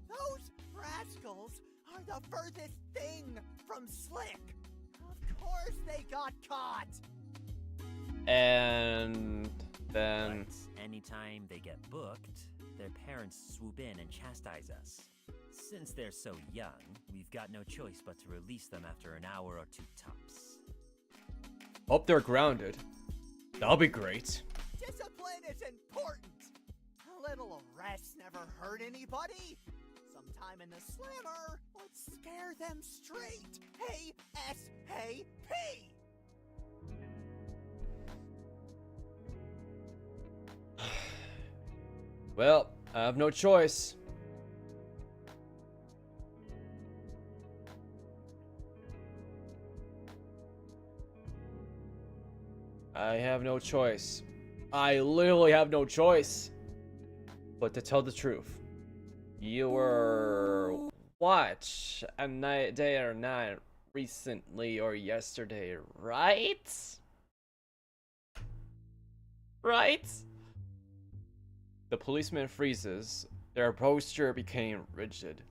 Those rascals are the furthest thing from slick. Of course they got caught. And then... But anytime they get booked, their parents swoop in and chastise us. Since they're so young, we've got no choice but to release them after an hour or two tops. Hope they're grounded. That'll be great. Discipline is important. A little arrest never hurt anybody. Sometime in the slammer, let's scare them straight. Hey, S-Hey-P! Well, I have no choice. I have no choice. I literally have no choice but to tell the truth. You were what? A night, day or night recently or yesterday, right? Right? The policeman freezes. Their posture became rigid.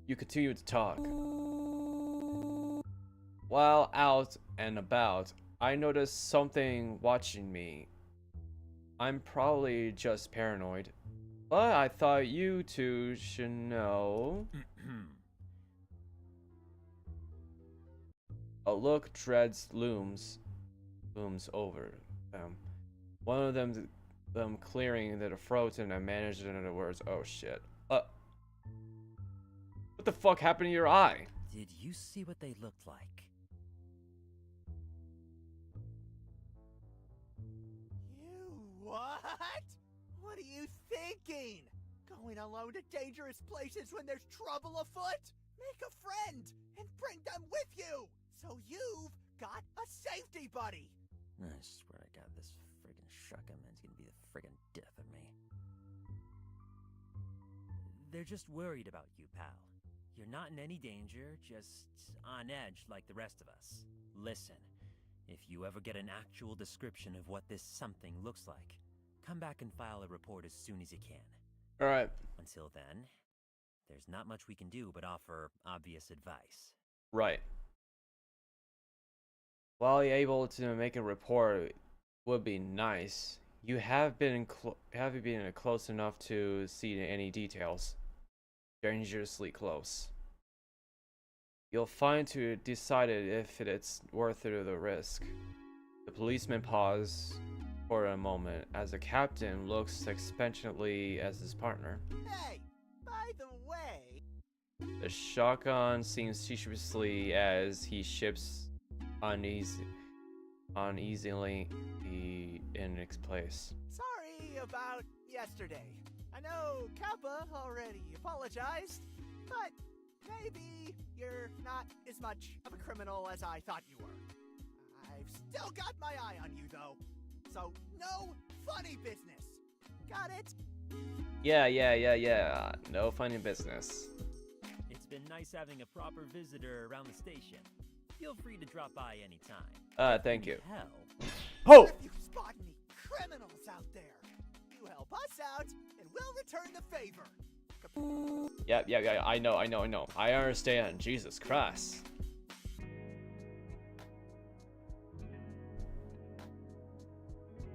You continue to talk. While out and about, I noticed something watching me. I'm probably just paranoid, but I thought you two should know. A look dreads looms over them. One of them clearing the throat and I managed into words. Oh shit. What the fuck happened to your eye? Did you see what they looked like? You what? What are you thinking? Going alone to dangerous places when there's trouble afoot? Make a friend and bring them with you, so you've got a safety buddy. I swear to God, this friggin' shotgun man's gonna be the friggin' death of me. They're just worried about you, pal. You're not in any danger, just on edge like the rest of us. Listen, if you ever get an actual description of what this something looks like, come back and file a report as soon as you can. Alright. Until then, there's not much we can do but offer obvious advice. Right. While you're able to make a report would be nice. You have been close enough to see any details. Dangerously close. You'll find to decide if it's worth the risk. The policeman paused for a moment as the captain looks expectantly at his partner. Hey, by the way, The shotgun seems suspiciously as he shifts uneasily in its place. sorry about yesterday. I know Kappa already apologized, but maybe you're not as much of a criminal as I thought you were. I've still got my eye on you, though. So, no funny business. Got it? Yeah. No funny business. It's been nice having a proper visitor around the station. Feel free to drop by anytime. Thank you. Hell, Oh! If you spot any criminals out there, you help us out, and we'll return the favor. Yeah, I know. I understand. Jesus Christ.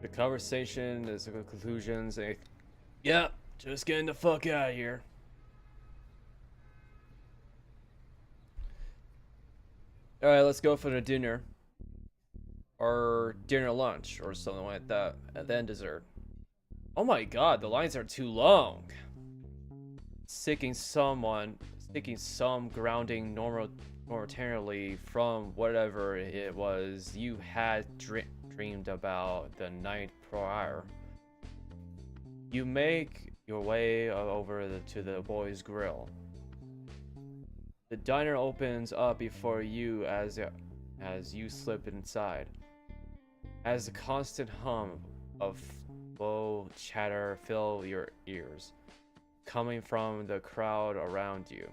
The conversation is the conclusions. Yeah, just getting the fuck out of here. Alright, let's go for the dinner. or dinner lunch or something like that, and then dessert. Oh my god, the lines are too long. Seeking some grounding momentarily from whatever it was you had dreamed about the night prior. You make your way over to the boys' grill. The diner opens up before you as you slip inside. As the constant hum of low chatter fill your ears, coming from the crowd around you.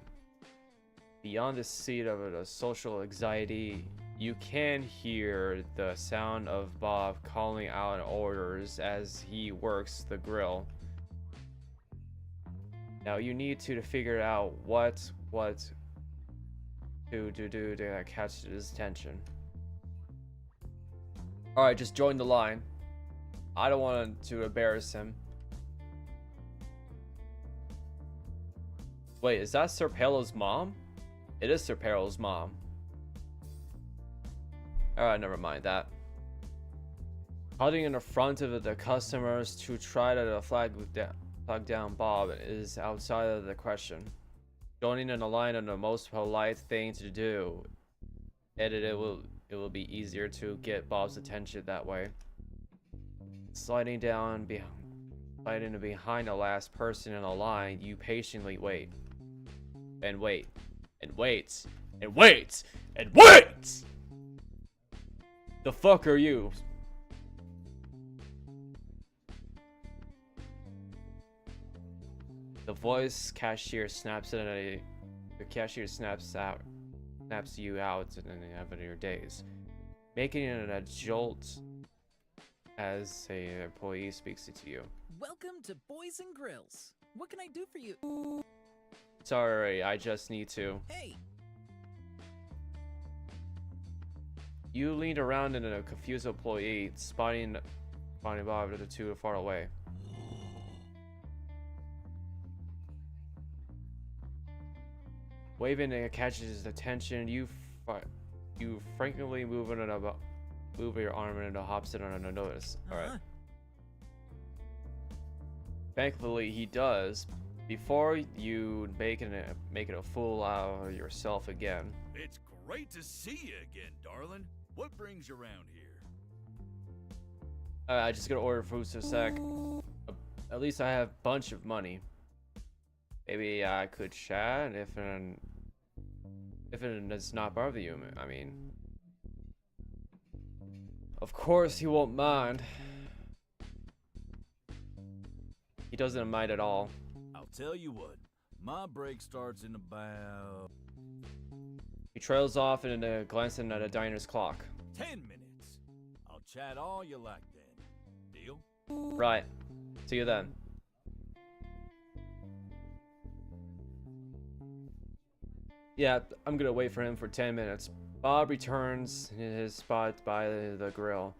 Beyond the seat of the social anxiety, you can hear the sound of Bob calling out orders as he works the grill. Now you need to figure out what to do to catch his attention. Alright, just join the line. I don't want to embarrass him. Wait, is that Sir Palo's mom? It is Sir Palo's mom. Alright, never mind that. Cutting in the front of the customers to try to flag down Bob is outside of the question. Joining in the line is the most polite thing to do, and it will be easier to get Bob's attention that way. Sliding behind the last person in the line, you patiently wait. And wait. And wait. And wait. And wait! The fuck are you? The voice cashier snaps you out in the end of your days, making it a jolt as a employee speaks to you. Welcome to Boys and Grills. What can I do for you? Sorry, I just need to. Hey! You leaned around in a confused employee, spotting Bob too far away. Waving and catches his attention, you frankly move your arm and it hops in on a notice. Alright. Thankfully, he does. Before you make it a fool out of yourself again. It's great to see you again, darling. What brings you around here? I just gotta order food for a sec. At least I have a bunch of money. Maybe I could chat if it does not bother you. I mean, of course he won't mind. He doesn't mind at all. I'll tell you what. My break starts in about... He trails off and glancing at a diner's clock. 10 minutes. I'll chat all you like then. Deal? Right. See you then. Yeah, I'm gonna wait for him for 10 minutes. Bob returns in his spot by the grill.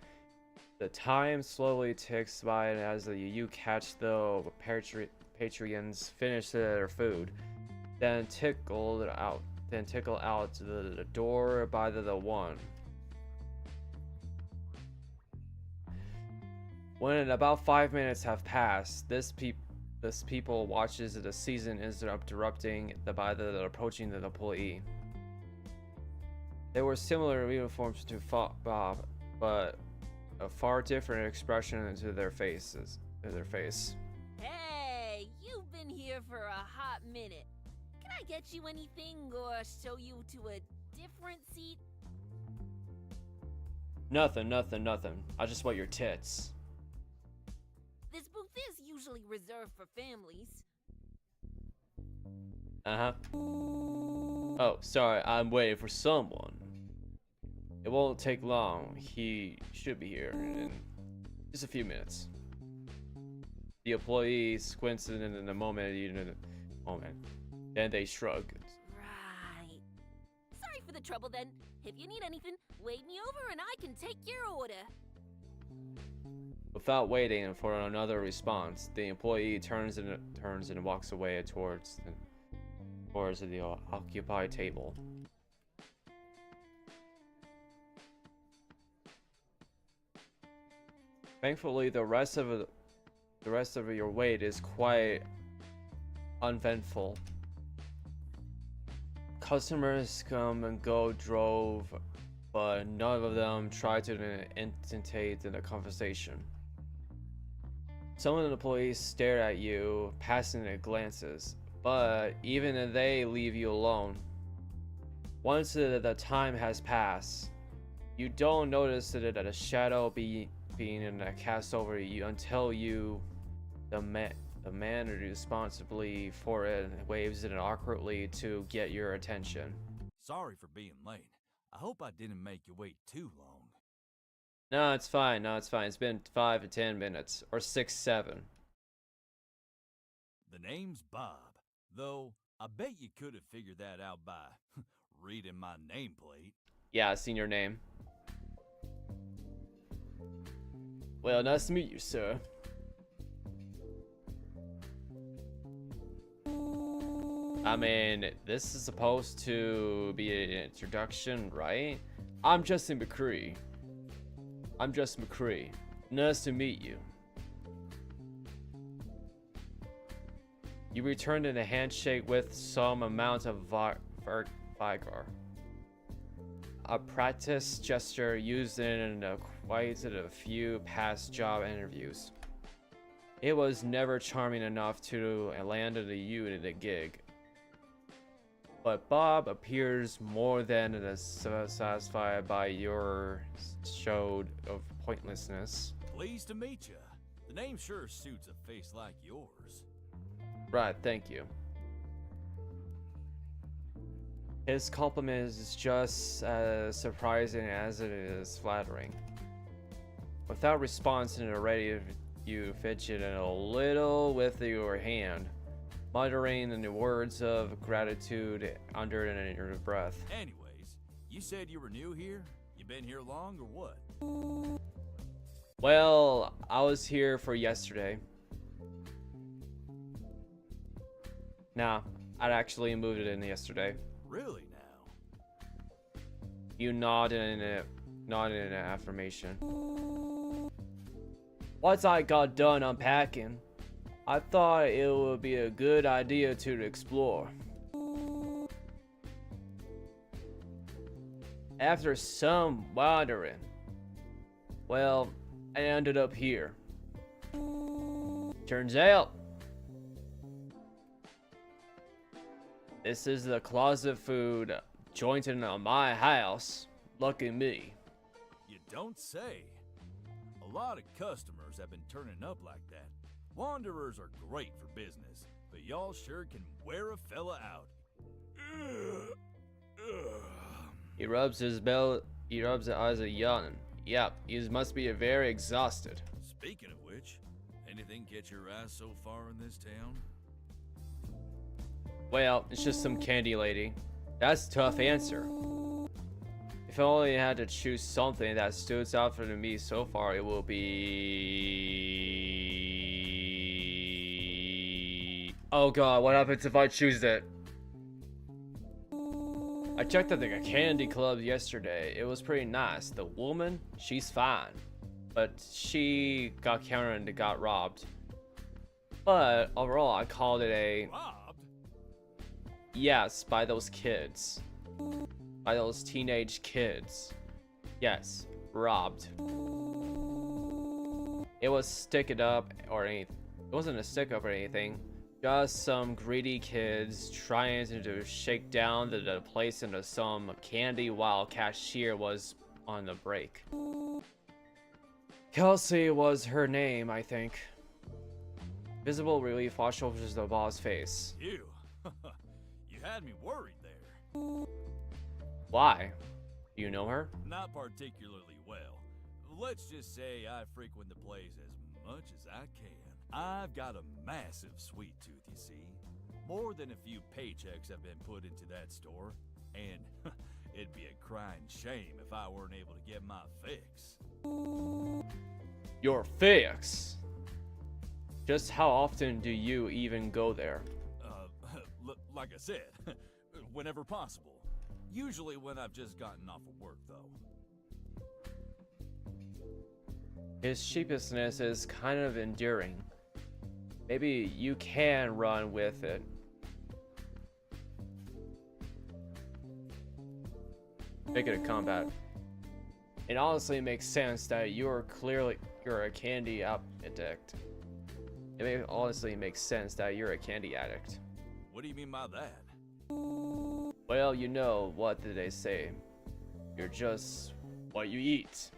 The time slowly ticks by as you catch the patrons finish their food, then tickle out the door by the one. When about 5 minutes have passed, this people watches the season is interrupting by the approaching the employee. They were similar uniforms to Bob, but a far different expression into their faces. Hey, you've been here for a hot minute. Can I get you anything or show you to a different seat? Nothing. I just want your tits. This booth is usually reserved for families. Uh-huh. Oh, sorry, I'm waiting for someone. It won't take long. He should be here in just a few minutes. The employee squints in a moment. Then they shrug. Right. Sorry for the trouble then. If you need anything, wave me over and I can take your order. Without waiting for another response, the employee turns and walks away towards the occupied table. Thankfully, the rest of your wait is quite uneventful. Customers come and go drove, but none of them try to intimidate the conversation. Some of the employees stare at you, passing their glances, but even they leave you alone. Once the time has passed, you don't notice that a shadow being cast over you until the man responsibly for it waves it awkwardly to get your attention. Sorry for being late. I hope I didn't make you wait too long. No, it's fine. No, it's fine. It's been 5 to 10 minutes, or 6, 7. The name's Bob, though I bet you could have figured that out by reading my nameplate. Yeah, I seen your name. Well, nice to meet you, sir. I mean, this is supposed to be an introduction, right? I'm Justin McCree. Nice to meet you. You returned in a handshake with some amount of vigor. A practice gesture used in quite a few past job interviews. It was never charming enough to land you in a gig. But Bob appears more than satisfied by your show of pointlessness. Pleased to meet you. The name sure suits a face like yours. Right, thank you. His compliment is just as surprising as it is flattering. Without response and already, you fidget a little with your hand, muttering the words of gratitude under your breath. Anyways, you said you were new here? You been here long or what? Well, I was here for yesterday. Nah, I actually moved it in yesterday. Really now? You nod in an affirmation. Once I got done unpacking, I thought it would be a good idea to explore. After some wandering, well, I ended up here. Turns out, this is the closet food jointed on my house. Lucky me. You don't say. A lot of customers have been turning up like that. Wanderers are great for business, but y'all sure can wear a fella out. He rubs his eyes at yawning. Yep, he must be very exhausted. Speaking of which, anything catch your eye so far in this town? Well, it's just some candy lady. That's a tough answer. If I only had to choose something that stood out for me so far, it will be... Oh god, what happens if I choose it? I checked at the candy club yesterday. It was pretty nice. The woman, she's fine. But she got countered and got robbed. But overall, I called it a... Robbed? Yes, by those kids. By those teenage kids. Yes, robbed. It was stick it up or anything. It wasn't a stick up or anything. Just some greedy kids trying to shake down the place into some candy while cashier was on the break. Kelsey was her name, I think. Visible relief washed over the boss face. You. You had me worried there. Why? Do you know her? Not particularly well. Let's just say I frequent the place as much as I can. I've got a massive sweet tooth, you see. More than a few paychecks have been put into that store. And it'd be a crying shame if I weren't able to get my fix. Your fix? Just how often do you even go there? Like I said, whenever possible. Usually when I've just gotten off of work, though. His sheepishly is kind of endearing. Maybe you can run with it. Make it a combat. It honestly makes sense that you're a candy addict. Honestly makes sense that you're a candy addict. What do you mean by that? Well, you know, what did they say? You're just what you eat.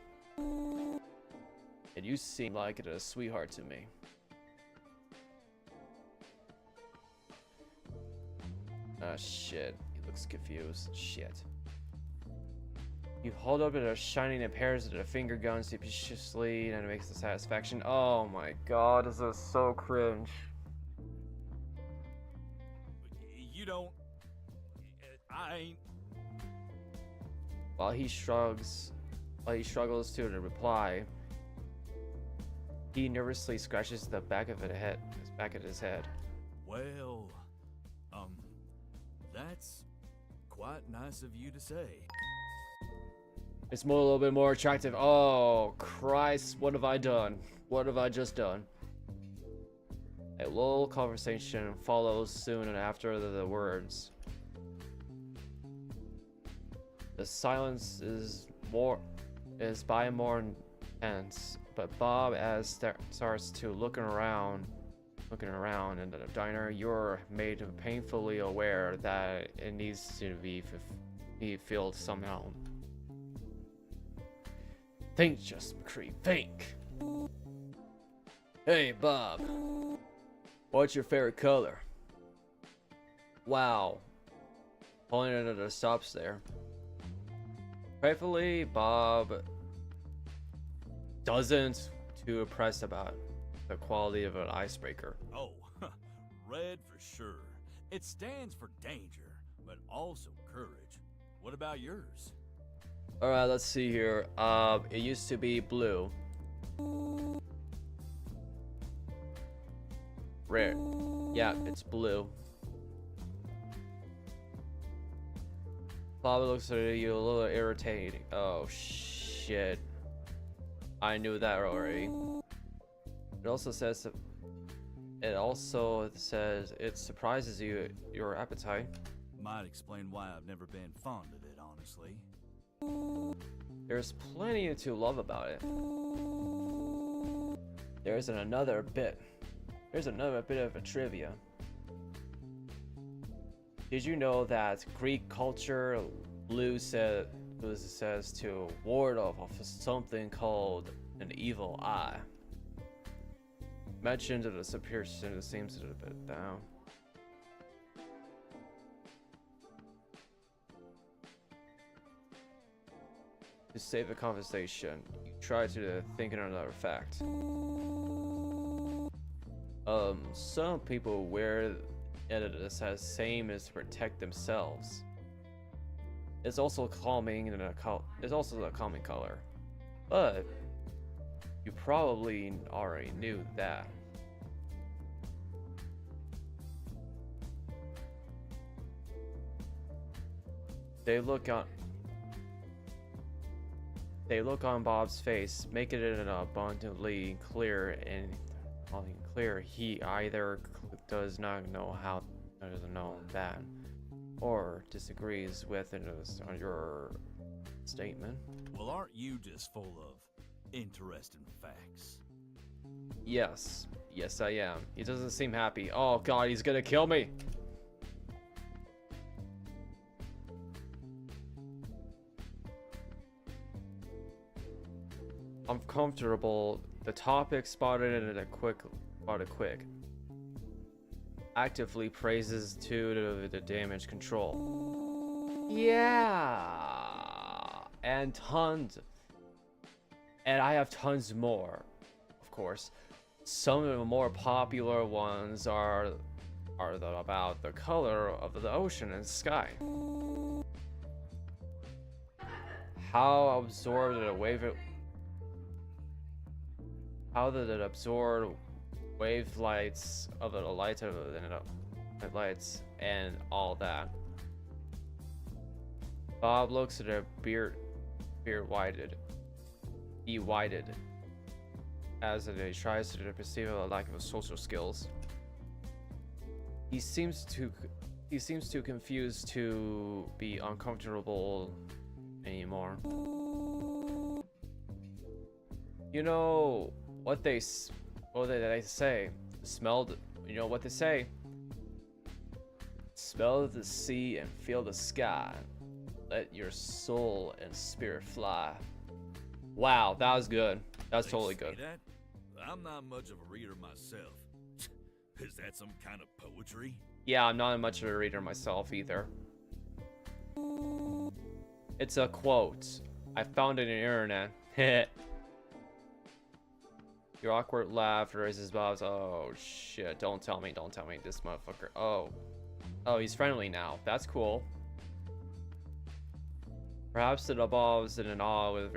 And you seem like a sweetheart to me. Ah, shit. He looks confused. Shit. You hold up a shining and pairs of the finger guns suspiciously and it makes the satisfaction. Oh my god, this is so cringe. You don't... I ain't... While he struggles to reply, he nervously scratches the back of his head. Well, that's quite nice of you to say. It's a little bit more attractive. Oh, Christ, what have I done? What have I just done? A little conversation follows soon after the words. The silence is by more intense, but Bob starts to looking around in the diner. You're made painfully aware that it needs to be filled somehow. Think, just McCree, think. Hey, Bob. What's your favorite color? Wow. Pointing at the stops there. Gratefully, Bob doesn't too impressed about the quality of an icebreaker. Oh, red for sure. It stands for danger, but also courage. What about yours? Alright, let's see here. It used to be blue. Red. Yeah, it's blue. Bob looks at you a little irritating. Oh shit. I knew that already. It also says it surprises you your appetite. Might explain why I've never been fond of it, honestly. There's plenty to love about it. There's another bit of a trivia. Did you know that Greek culture, blue says to ward off something called an evil eye? Mentioned in the superior sin, it seems a bit down. To save the conversation, you try to think of another fact. Some people wear it as same as to protect themselves. It's also calming and it's also a calming color, but you probably already knew that. They look on Bob's face, making it abundantly clear he either does not know that, or disagrees with it on your statement. Well, aren't you just full of interesting facts? Yes, I am. He doesn't seem happy. Oh god, he's gonna kill me. Uncomfortable. The topic spotted quick. Actively praises to the damage control. Yeah, and tons. And I have tons more, of course. Some of the more popular ones are about the color of the ocean and sky. How absorbed the wave. How did it absorb wavelengths of the lights and all that? Bob looks at a beard widened. He widened. as he tries to perceive a lack of social skills. He seems too confused to be uncomfortable anymore. You know what they say? Smelled. You know what they say? Smell the sea and feel the sky. Let your soul and spirit fly. Wow, that was good. That's They totally say good. that? I'm not much of a reader myself. Is that some kind of poetry? Yeah, I'm not much of a reader myself either. It's a quote. I found it on the internet. Your awkward laugh raises bows. Oh shit, don't tell me this motherfucker. Oh, he's friendly now. That's cool. Perhaps it evolves in an awe with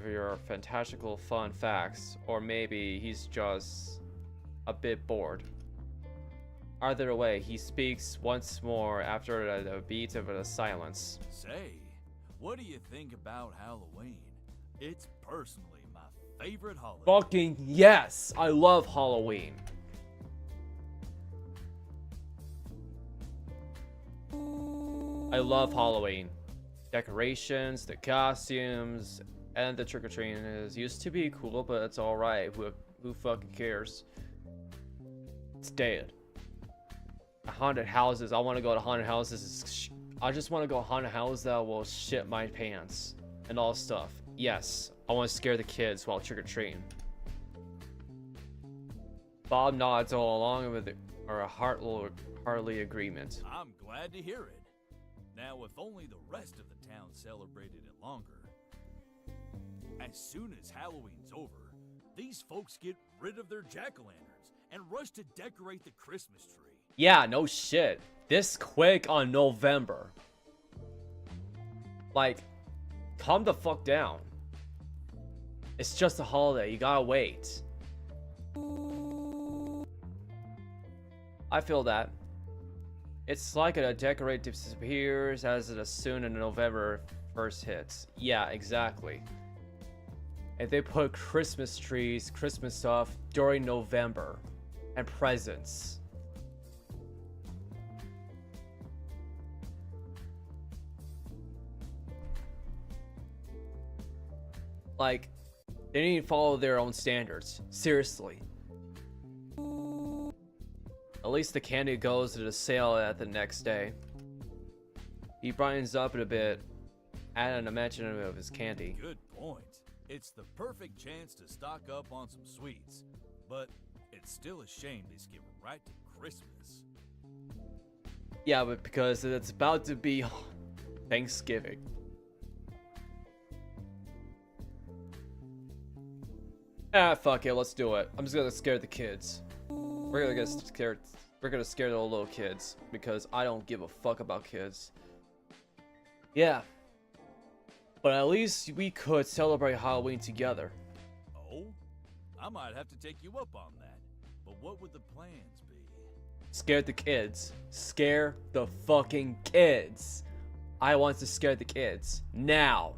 your fantastical fun facts, or maybe he's just a bit bored. Either way, he speaks once more after a beat of a silence. Say, what do you think about Halloween? It's personally my favorite holiday. Fucking yes! I love Halloween. I love Halloween. Decorations, the costumes, and the trick-or-treating is used to be cool, but it's alright. Who fucking cares? It's dead. Haunted houses. I want to go to haunted houses. I just want to go to haunted houses that will shit my pants and all stuff. Yes, I want to scare the kids while trick-or-treating. Bob nods all along with a heartily agreement. I'm glad to hear it. Now, if only the rest of the town celebrated it longer. As soon as Halloween's over, these folks get rid of their jack-o'-lanterns and rush to decorate the Christmas tree. Yeah, no shit. This quick on November. Like, calm the fuck down. It's just a holiday. You gotta wait. I feel that. It's like a decorate disappears as soon as November first hits. Yeah, exactly. And they put Christmas trees, Christmas stuff during November. And presents. Like, they need to follow their own standards. Seriously. At least the candy goes to the sale at the next day. He brightens up a bit, adding a mention of his candy. Good point. It's the perfect chance to stock up on some sweets. But it's still a shame they skip right to Christmas. Yeah, but because it's about to be Thanksgiving. Ah, fuck it, let's do it. I'm just gonna scare the kids. We're gonna scare the little kids because I don't give a fuck about kids. Yeah. But at least we could celebrate Halloween together. Oh? I might have to take you up on that. But what would the plans be? Scare the kids. Scare the fucking kids. I want to scare the kids. Now.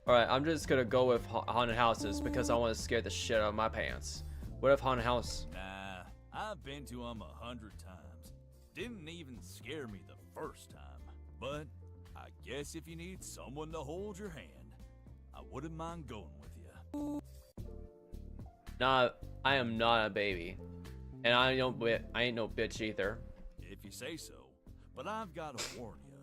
Alright, I'm just gonna go with haunted houses because I want to scare the shit out of my pants. What if haunted house? Nah, I've been to them 100 times. Didn't even scare me the first time. But I guess if you need someone to hold your hand, I wouldn't mind going with you. Nah, I am not a baby. And I ain't no bitch either. If you say so. But I've got to warn you,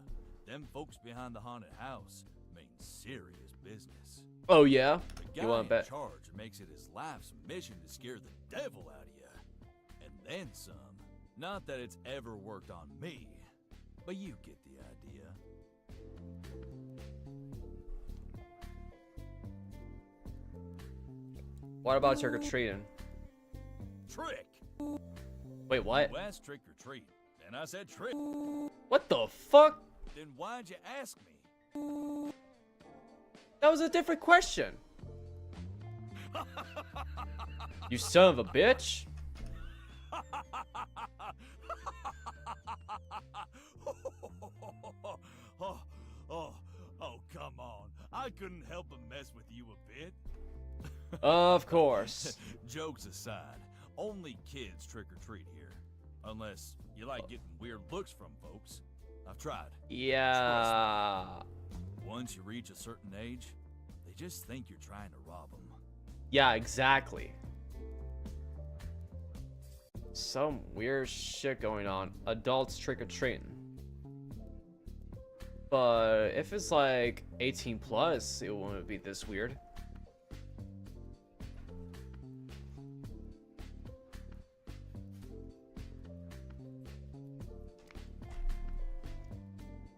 them folks behind the haunted house mean serious business. Oh yeah? The You guy wanna in bet? charge makes it his life's mission to scare the devil out of you. And then some. Not that it's ever worked on me, but you get the idea. What about trick-or-treating? Trick! Wait, what? You asked trick or treat, and I said trick. What the fuck? Then why'd you ask me? That was a different question. You son of a bitch. Oh, come on. I I couldn't help but mess with you a bit. Of course. Jokes aside, only kids trick or treat here. Unless you like getting weird looks from folks. I've tried. Yeah. Once you reach a certain age, they just think you're trying to rob them. Yeah, exactly. Some weird shit going on. Adults trick-or-treating. But if it's like 18 plus, it wouldn't be this weird.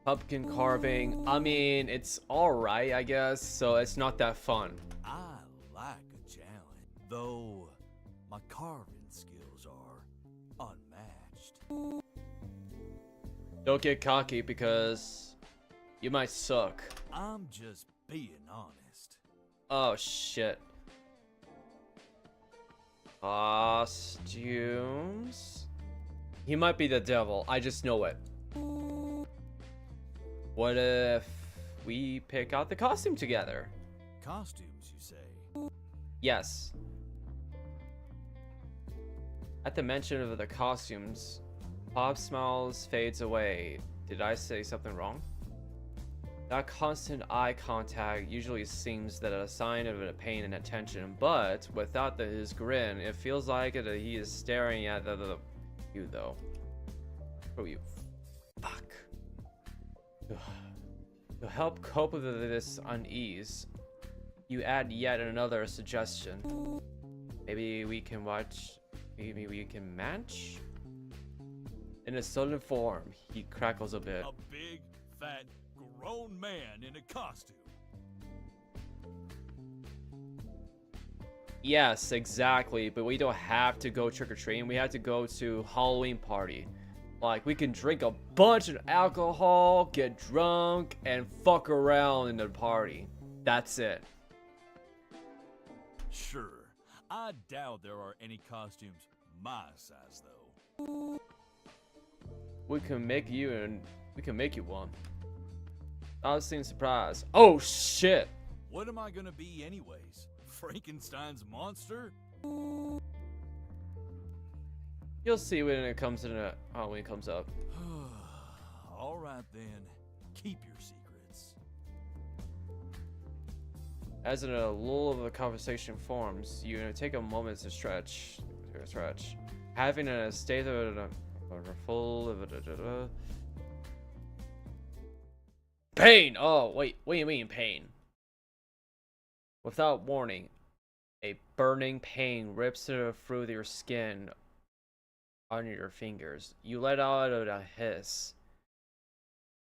Pumpkin carving. I mean, it's alright, I guess, so it's not that fun. I like a challenge, though my carving skills are unmatched. Don't get cocky because you might suck. I'm just being honest. Oh shit. Costumes? He might be the devil, I just know it. What if we pick out the costume together? Costumes, you say? Yes. At the mention of the costumes, Bob smiles fades away. Did I say something wrong? That constant eye contact usually seems that a sign of a pain and attention, but without his grin, it feels like he is staring at you though. Oh, you fuck. To help cope with this unease, you add yet another suggestion. Maybe we can match? In a sudden form, he crackles a bit. A big, fat, grown man in a costume. Yes, exactly, but we don't have to go trick-or-treating. We have to go to Halloween party. Like, we can drink a bunch of alcohol, get drunk, and fuck around in the party. That's it. Sure. I doubt there are any costumes my size, though. We can make you one. I was seeing surprise. Oh shit! What am I gonna be anyways? Frankenstein's monster? You'll see when it comes when it comes up. All right then. Keep your secrets. As in a lull of the conversation forms, you take a moment to stretch. Having a state of a full of pain. Oh wait, what do you mean pain? Without warning, a burning pain rips through your skin under your fingers. You let out a hiss,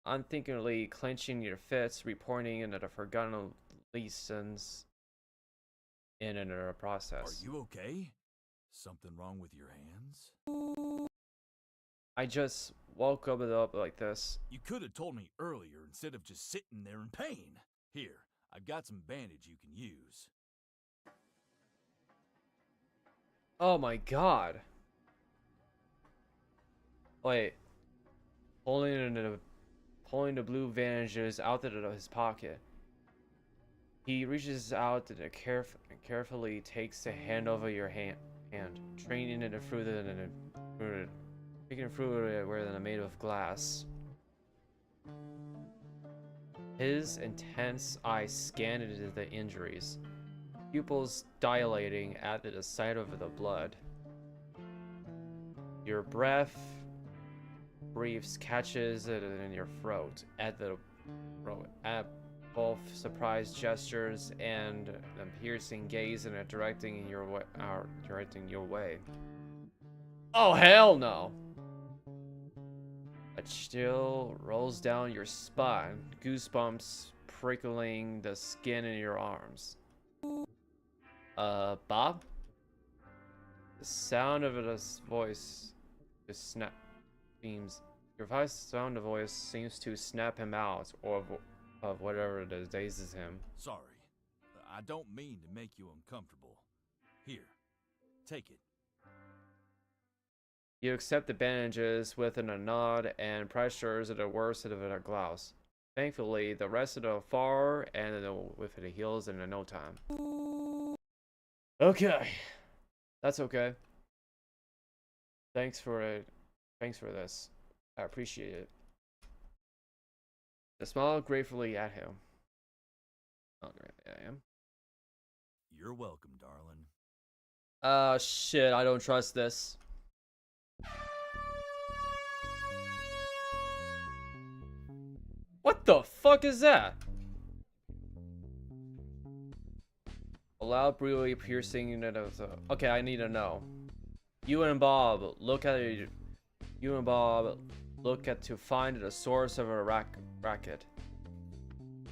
unthinkingly clenching your fists, reporting into the forgotten lessons in a process. Are you okay? Something wrong with your hands? I just woke up like this. You could have told me earlier instead of just sitting there in pain. Here, I've got some bandage you can use. Oh my god. Wait. Pulling the blue bandages out of his pocket. He reaches out and carefully takes the hand over your hand, training it through taking through where they're made of glass. His intense eyes scan into the injuries, pupils dilating at the sight of the blood. Your breath breathes catches it in your throat at both surprised gestures and the piercing gaze and directing your way. Oh hell no! A chill rolls down your spine, goosebumps prickling the skin in your arms. Bob? The sound of his voice just sound of voice seems to snap him out of whatever that dazes him. Sorry. I don't mean to make you uncomfortable. Here, take it. You accept the bandages with a nod and pressures the worst of a glass. Thankfully, the rest of the far and with the heals in no time. Okay, that's okay. Thanks for it. Thanks for this. I appreciate it. I smiled gratefully at him. Oh, great, I am. You're welcome, darling. Shit, I don't trust this. What the fuck is that? A loud, brutally piercing note of the... Okay, I need to know. You and Bob look at it. You and Bob look at to find the source of a racket.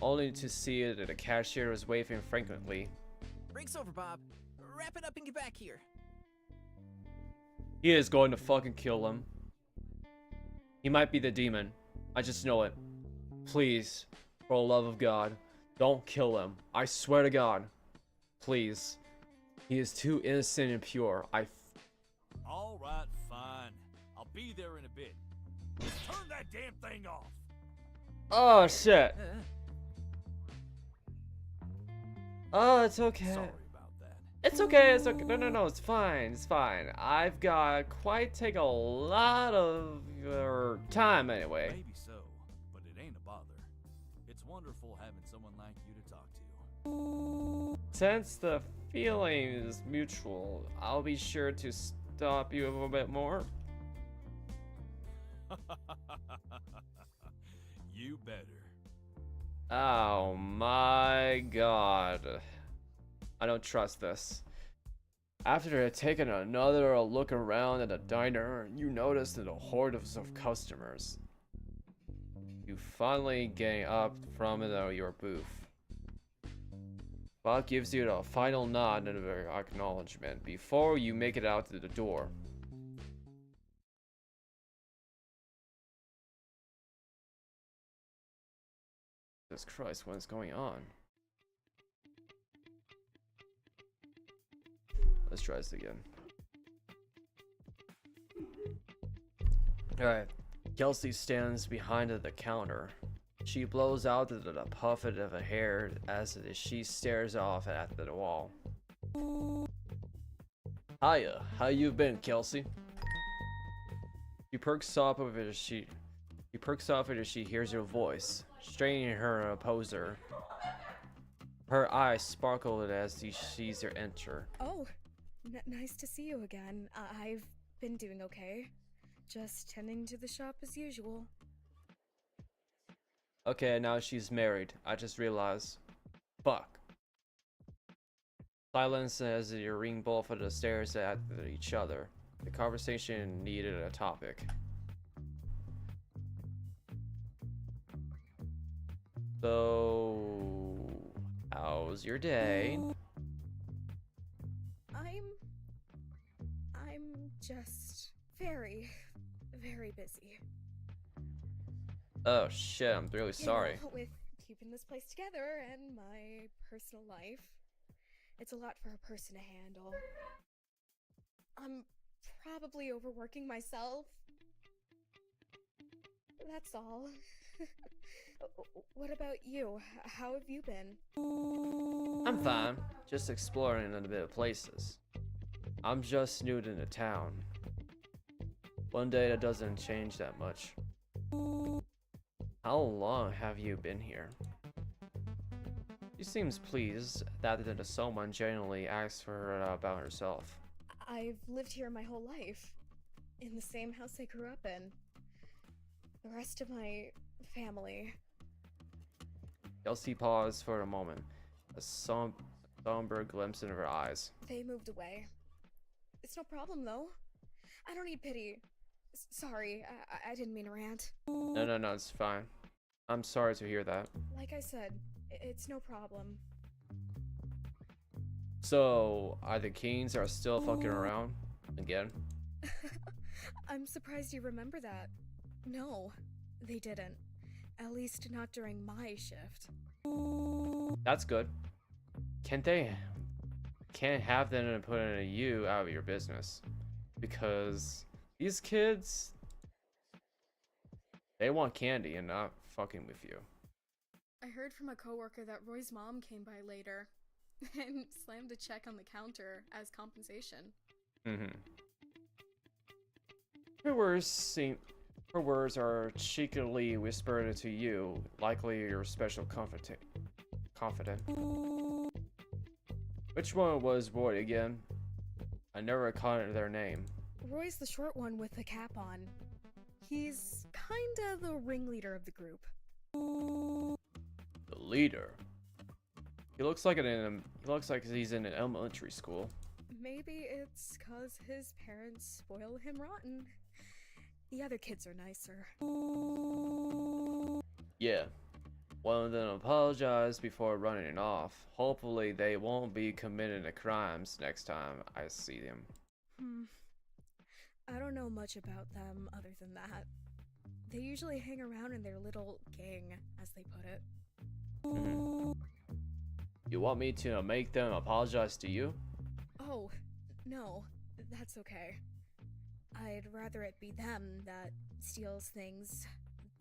Only to see that the cashier was waving frequently. Break's over, Bob. Wrap it up and get back here. He is going to fucking kill him. He might be the demon. I just know it. Please, for the love of God, don't kill him. I swear to God. Please. He is too innocent and pure. All right, fine. I'll be there in a bit. Turn that damn thing off. Oh, shit. Oh, it's okay. Sorry about that. It's okay, it's okay. No, it's fine, it's fine. I've got take a lot of your time anyway. Maybe so, but it ain't a bother. It's wonderful having someone like you to talk to. Since the feeling is mutual, I'll be sure to stop you a little bit more. You better. Oh my god. I don't trust this. After taking another look around at the diner, you notice that a horde of customers. You finally get up from your booth. Bob gives you a final nod and an acknowledgement before you make it out to the door. Jesus Christ, what is going on? Let's try this again. Alright. Kelsey stands behind the counter. She blows out the puff of her hair as she stares off at the wall. Hiya, how you been, Kelsey? She perks up as she hears your voice, straining her opposer. Her eyes sparkle as she sees her enter. Oh, nice to see you again. I've been doing okay. Just tending to the shop as usual. Okay, now she's married. I just realized. Fuck. Silence as you ring both of the stares at each other. The conversation needed a topic. So, how's your day? I'm just very, very busy. Oh shit, I'm really sorry. You know, with keeping this place together and my personal life, it's a lot for a person to handle. I'm probably overworking myself. That's all. What about you? How have you been? I'm fine. Just exploring a bit of places. I'm just new to the town. One day that doesn't change that much. How long have you been here? She seems pleased that someone genuinely asks for her about herself. I've lived here my whole life. In the same house I grew up in. The rest of my family. Kelsey paused for a moment, a somber glimpse in her eyes. They moved away. It's no problem, though. I don't need pity. Sorry, I didn't mean to rant. No, it's fine. I'm sorry to hear that. Like I said, it's no problem. So, are the Keens still fucking around? Again? I'm surprised you remember that. No, they didn't. At least not during my shift. That's good. Can't have them put you out of your business. Because these kids, they want candy and not fucking with you. I heard from a coworker that Roy's mom came by later and slammed a check on the counter as compensation. Mm-hmm. Her words are cheekily whispered to you, likely your special confidant. Which one was Roy again? I never caught their name. Roy's the short one with the cap on. He's kinda the ringleader of the group. The leader. He looks like he's in an elementary school. Maybe it's 'cause his parents spoil him rotten. The other kids are nicer. Yeah. One of them apologized before running off. Hopefully they won't be committing the crimes next time I see them. I don't know much about them other than that. They usually hang around in their little gang, as they put it. You want me to make them apologize to you? Oh, no, that's okay. I'd rather it be them that steals things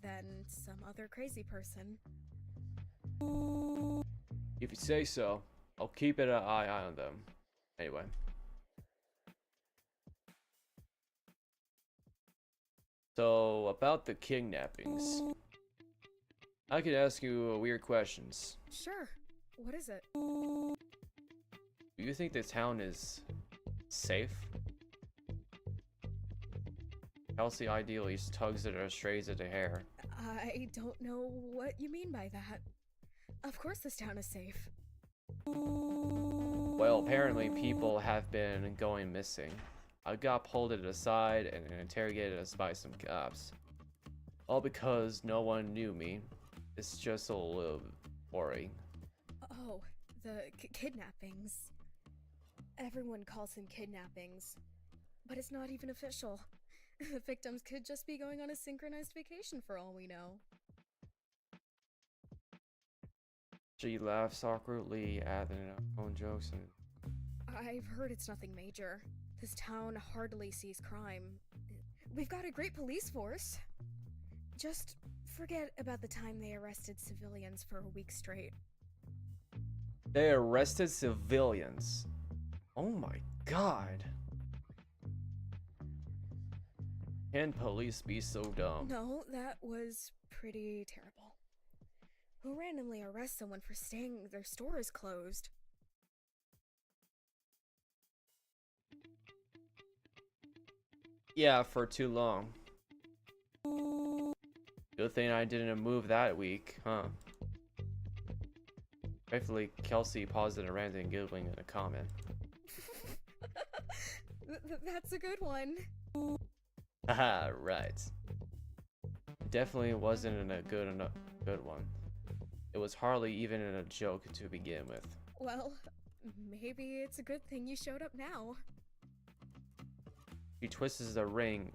than some other crazy person. If you say so, I'll keep an eye on them. Anyway. So, about the kidnappings. I could ask you weird questions. Sure, what is it? Do you think the town is safe? Kelsey ideally tugs at her strays at the hair. I don't know what you mean by that. Of course this town is safe. Well, apparently people have been going missing. I got pulled aside and interrogated by some cops. All because no one knew me. It's just a little worrying. Oh, the kidnappings. Everyone calls them kidnappings. But it's not even official. The victims could just be going on a synchronized vacation for all we know. She laughs awkwardly at her own jokes and... I've heard it's nothing major. This town hardly sees crime. We've got a great police force. Just forget about the time they arrested civilians for a week straight. They arrested civilians? Oh my god. Can police be so dumb? No, that was pretty terrible. Who randomly arrests someone for saying their store is closed? Yeah, for too long. Good thing I didn't move that week, huh? Gratefully, Kelsey paused in a random giggling in a comment. That's a good one. Haha, right. Definitely wasn't a good one. It was hardly even a joke to begin with. Well, maybe it's a good thing you showed up now. She twists the ring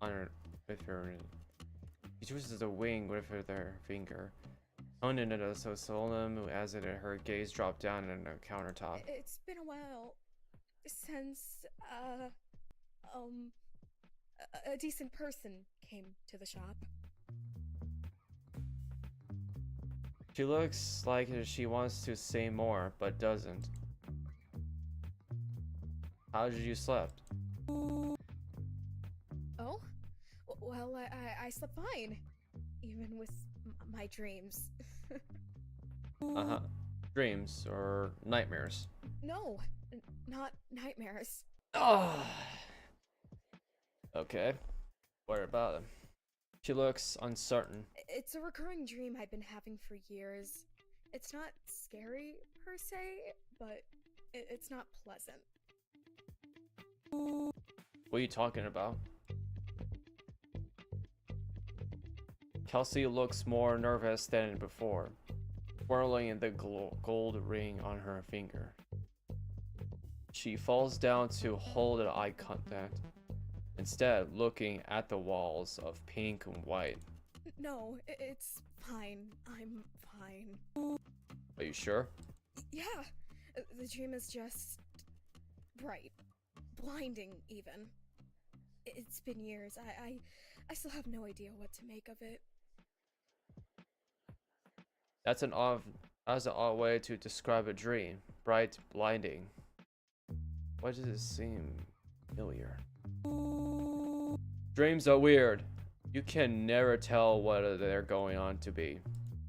on her with her. She twists the ring with her finger, honing it so solemn as her gaze dropped down on the countertop. It's been a while since a decent person came to the shop. She looks like she wants to say more, but doesn't. How did you sleep? Oh? Well, I slept fine. Even with my dreams. Uh-huh. Dreams or nightmares? No, not nightmares. Oh. Okay. What about them? She looks uncertain. It's a recurring dream I've been having for years. It's not scary per se, but it's not pleasant. What are you talking about? Kelsey looks more nervous than before, whirling the gold ring on her finger. She falls down to hold eye contact, instead looking at the walls of pink and white. No, it's fine. I'm fine. Are you sure? Yeah, the dream is just bright. Blinding, even. It's been years. I still have no idea what to make of it. That's an odd way to describe a dream. Bright, blinding. Why does it seem familiar? Dreams are weird. You can never tell what they're going on to be,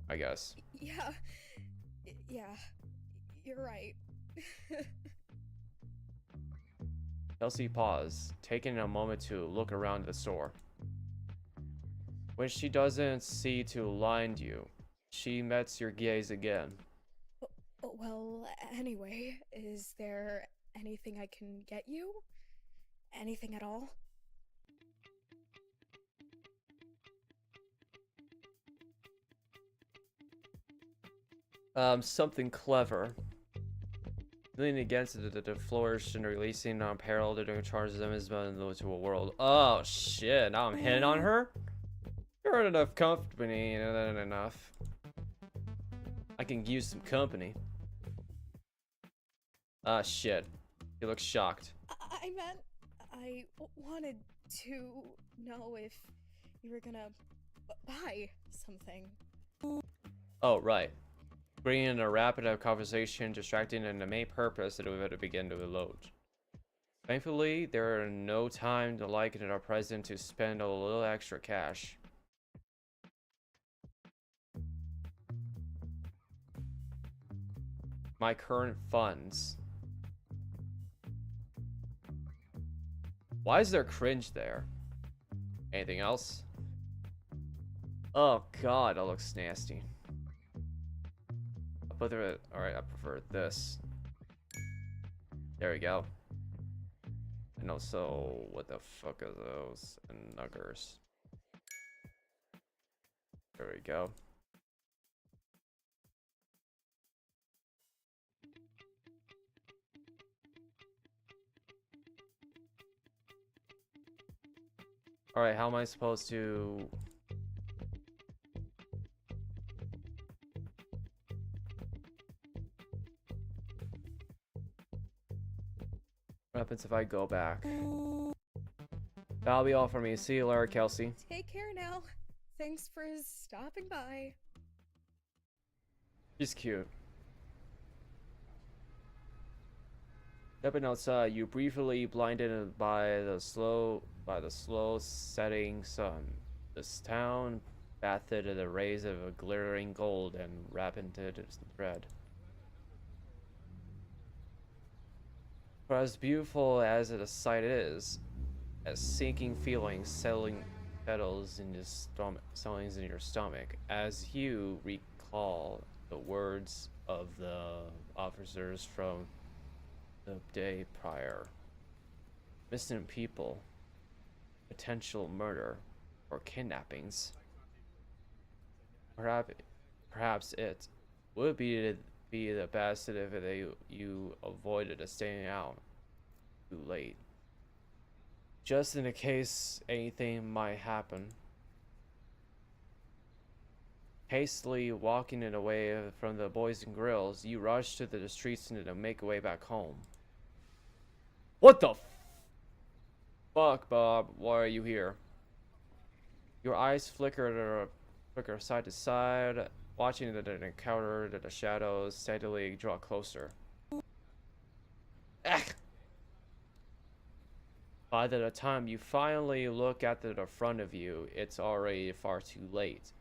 I guess. Yeah. Yeah. You're right. Kelsey paused, taking a moment to look around the store. When she doesn't see to blind you, she meets your gaze again. Well, anyway, is there anything I can get you? Anything at all? Something clever. Leaning against it, the flourish and releasing unparalleled to charge them as well into a world. Oh shit, now I'm hitting on her? You're in enough company and enough. I can use some company. Ah shit. He looks shocked. I meant I wanted to know if you were gonna buy something. Oh right. Bringing in a rapid conversation, distracting, and the main purpose that we had to begin to load. Thankfully, there are no time to like it in our present to spend a little extra cash. My current funds. Why is there cringe there? Anything else? Oh god, that looks nasty. But alright, I prefer this. There we go. And also, what the fuck are those? And nuggers. There we go. Alright, how am I supposed to... What happens if I go back? That'll be all for me. See you later, Kelsey. Take care now. Thanks for stopping by. She's cute. Stepping outside, you briefly blinded by the slow setting sun. This town bathed in the rays of a glittering gold and rapid red. For as beautiful as the sight is, a sinking feeling settles in your stomach as you recall the words of the officers from the day prior. Missing people, potential murder, or kidnappings. Perhaps it would be the best if you avoided staying out too late. Just in case anything might happen. Hastily walking away from the Boys and Grills, you rush to the streets to make your way back home. What the fuck, Bob? Why are you here? Your eyes flicker side to side, watching the encounter that the shadows steadily draw closer. Ugh. By the time you finally look at the front of you, it's already far too late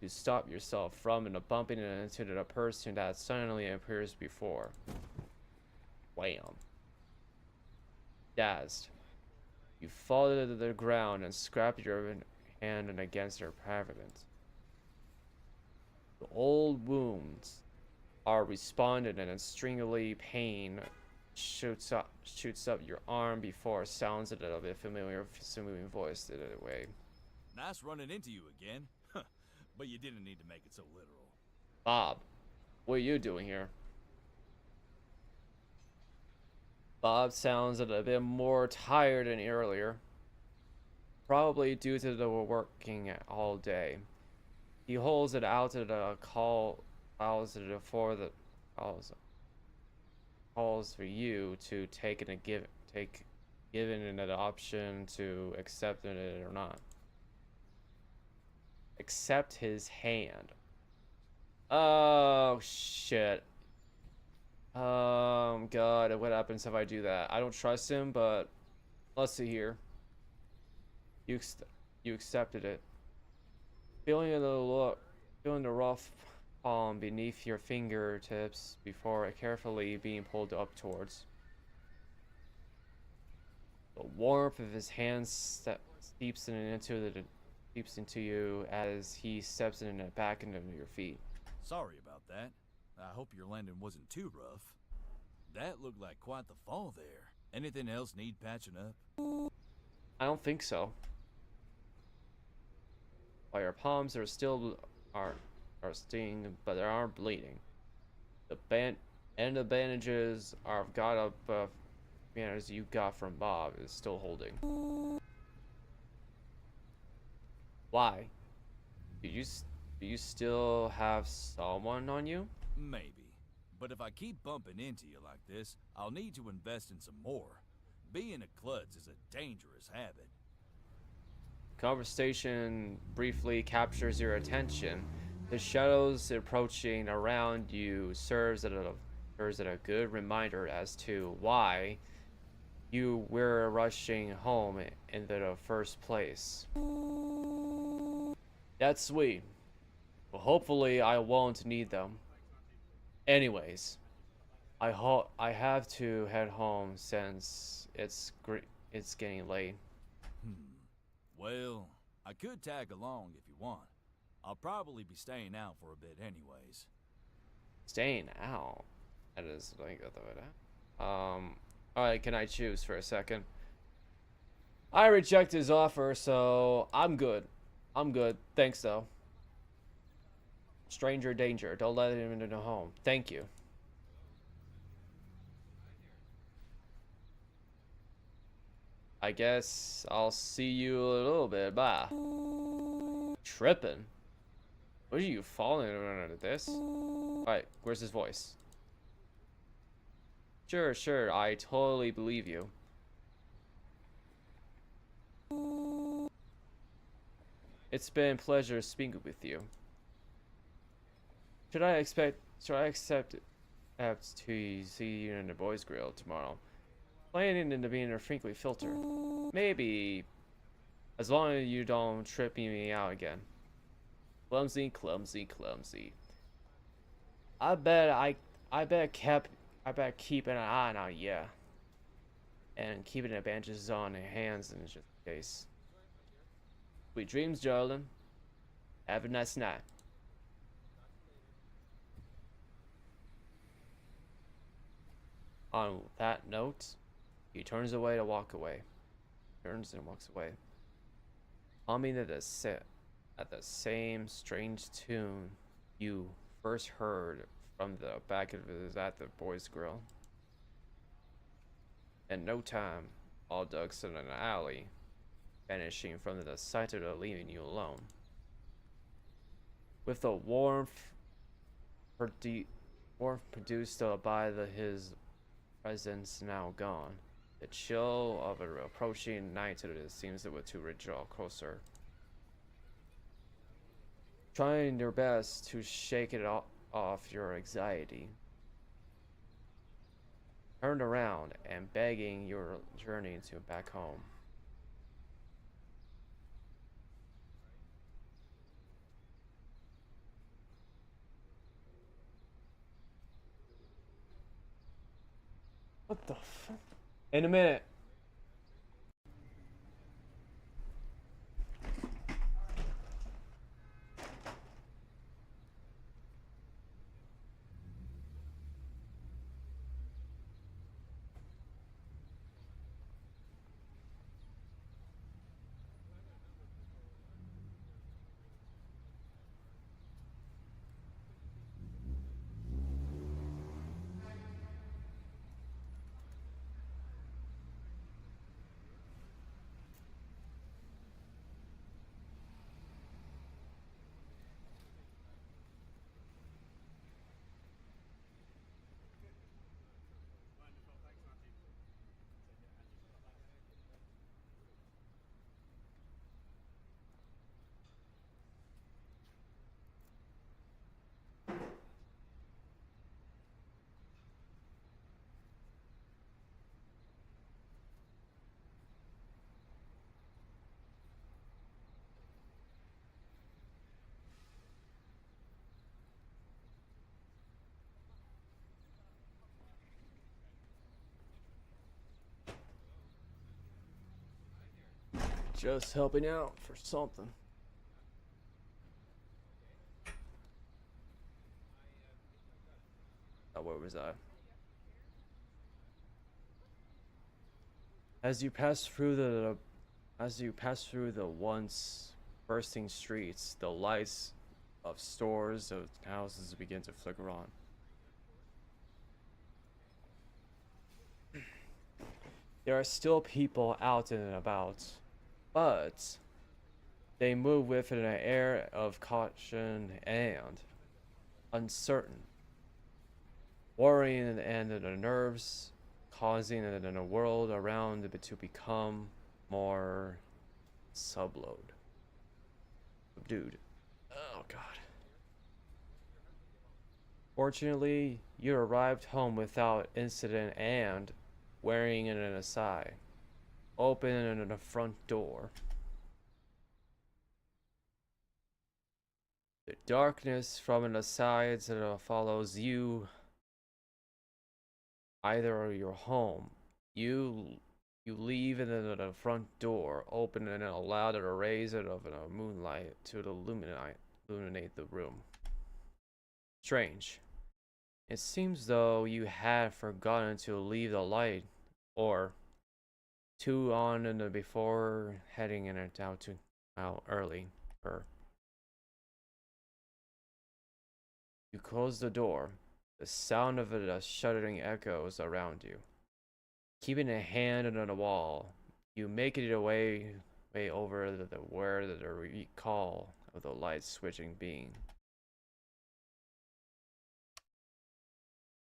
to stop yourself from bumping into the person that suddenly appears before. Wham. Dazzled, you fall to the ground and scrap your hand against her pavement. The old wounds are responded and a stringly pain shoots up your arm before sounds of a familiar voice did it away. Nice running into you again. But you didn't need to make it so literal. Bob, what are you doing here? Bob sounds a bit more tired than earlier. Probably due to the working all day. He holds it out to the calls for you to take given an option to accept it or not. Accept his hand. Oh shit. God, what happens if I do that? I don't trust him, but let's see here. You accepted it. Feeling the rough palm beneath your fingertips before carefully being pulled up towards. The warmth of his hands seeps into you as he steps in the back into your feet. Sorry about that. I hope your landing wasn't too rough. That looked like quite the fall there. Anything else need patching up? I don't think so. While your palms are still are stinging, but they aren't bleeding. The bandages I've got up as you got from Bob is still holding. Why? Do you still have someone on you? Maybe. But if I keep bumping into you like this, I'll need to invest in some more. Being a klutz is a dangerous habit. Conversation briefly captures your attention. The shadows approaching around you serves as a good reminder as to why you were rushing home in the first place. That's sweet. Well, hopefully I won't need them. Anyways, I have to head home since it's getting late. Well, I could tag along if you want. I'll probably be staying out for a bit anyways. Staying out? That is like alright, can I choose for a second? I reject his offer, so I'm good. Thanks though. Stranger danger. Don't let him into the home. Thank you. I guess I'll see you a little bit. Bye. Tripping. What are you falling under this? Alright, where's his voice? Sure, I totally believe you. It's been a pleasure speaking with you. Should I accept to see you in the boys' grill tomorrow? Planning into being a frankly filter. Maybe, as long as you don't trip me out again. Clumsy. I bet keep an eye on you. And keeping the bandages on your hands in just in case. Sweet dreams, darling. Have a nice night. On that note, he turns away to walk away. Turns and walks away. Humming at the same strange tune you first heard from the back of his at the boys' grill. In no time, all ducks in an alley, vanishing from the sight of the leaving you alone. With the warmth produced by his presence now gone, the chill of an approaching night seems to draw closer. Trying your best to shake it off your anxiety. Turned around and begging your journey to back home. What the fuck? In a minute. Just helping out for something. Oh, where was I? As you pass through the once bursting streets, the lights of stores of houses begin to flicker on. There are still people out and about, but they move with an air of caution and uncertain, worrying and the nerves, causing the world around it to become more subdued. Oh god. Fortunately, you arrived home without incident and wearing an aside, open the front door. The darkness from the sides follows you. Either your home, you leave and then the front door open and allow the rays of a moonlight to illuminate the room. Strange. It seems though you had forgotten to leave the light or two on and before heading in and out early. You close the door. The sound of it shuddering echoes around you. Keeping a hand on the wall, you make it way over where the recall of the light switching being.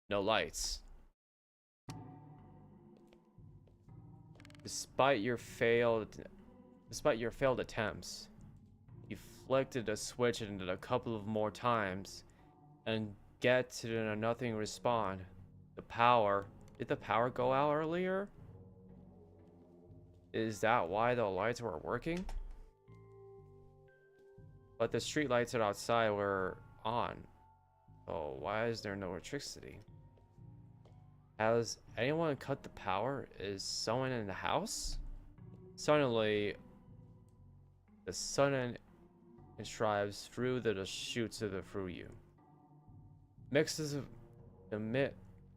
No lights. Despite your failed attempts, you flicked the switch a couple of more times and get to nothing respond. Did the power go out earlier? Is that why the lights were working? But the street lights outside were on. So why is there no electricity? Has anyone cut the power? Is someone in the house? Suddenly, the sun strives through the shoots through you.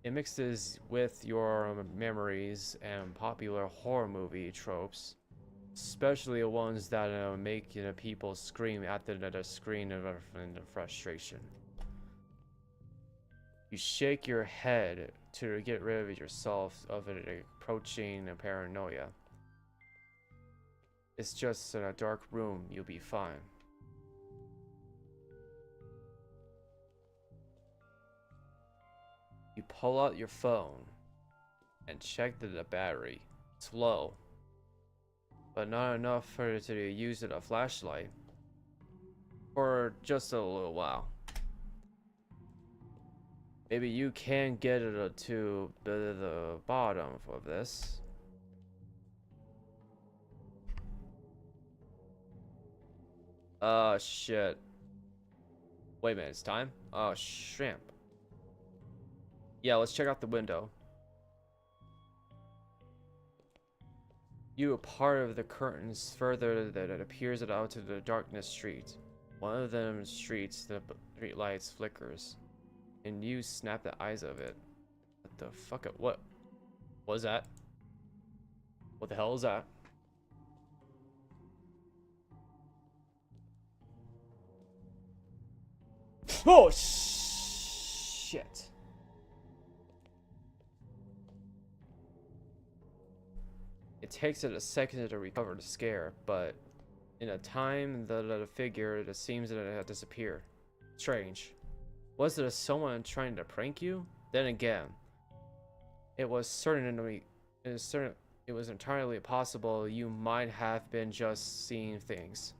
It mixes with your memories and popular horror movie tropes, especially the ones that make people scream at the screen in frustration. You shake your head to get rid of yourself of an approaching paranoia. It's just in a dark room, you'll be fine. You pull out your phone and check the battery. It's low, but not enough for it to use a flashlight for just a little while. Maybe you can get it to the bottom of this. Shit. Wait a minute, it's time? Oh, shrimp. Yeah, let's check out the window. You are part of the curtains further that it appears out to the darkness street. One of them streets, the street lights flickers, and you snap the eyes of it. What the fuck? What was that? What the hell is that? Oh shit! It takes it a second to recover the scare, but in a time the figure, it seems that it had disappeared. Strange. Was it someone trying to prank you? Then again, it was entirely possible you might have been just seeing things.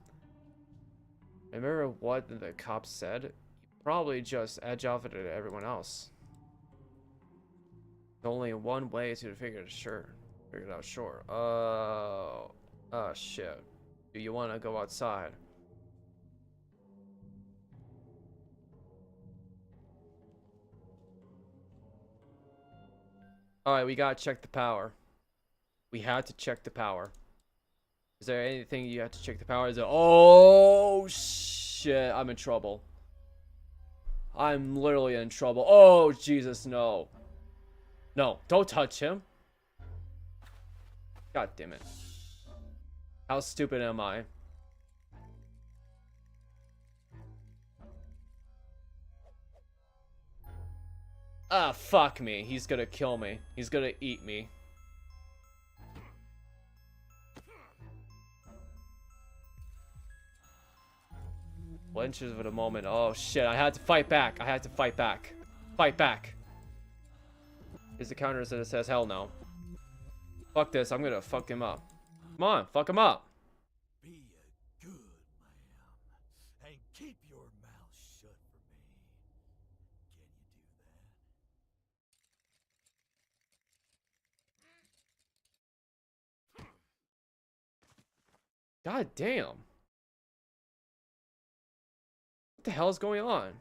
Remember what the cops said? You probably just edge off it at everyone else. There's only one way to figure it out, sure. Oh shit. Do you want to go outside? Alright, we gotta check the power. We had to check the power. Is there anything you have to check the power? Is it? Oh shit! I'm in trouble. I'm literally in trouble. Oh Jesus, no! No, don't touch him. God damn it! How stupid am I? Ah, fuck me. He's gonna kill me. He's gonna eat me. Flinches of a moment. Oh shit, I had to fight back. I had to fight back. Fight back. Is the counter that says hell no. Fuck this, I'm gonna fuck him up. Come on, fuck him up. Be a good man and keep your mouth shut for me. Can you do that? God damn. What the hell is going on?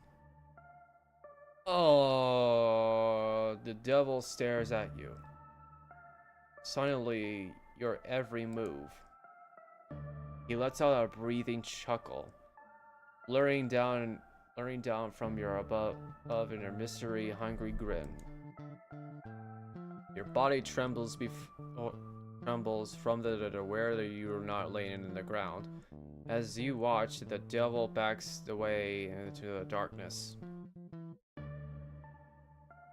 Oh, the devil stares at you. Silently, your every move. He lets out a breathing chuckle, luring down from your above in a mystery-hungry grin. Your body trembles from the aware that you are not laying in the ground. As you watch, the devil backs away into the darkness.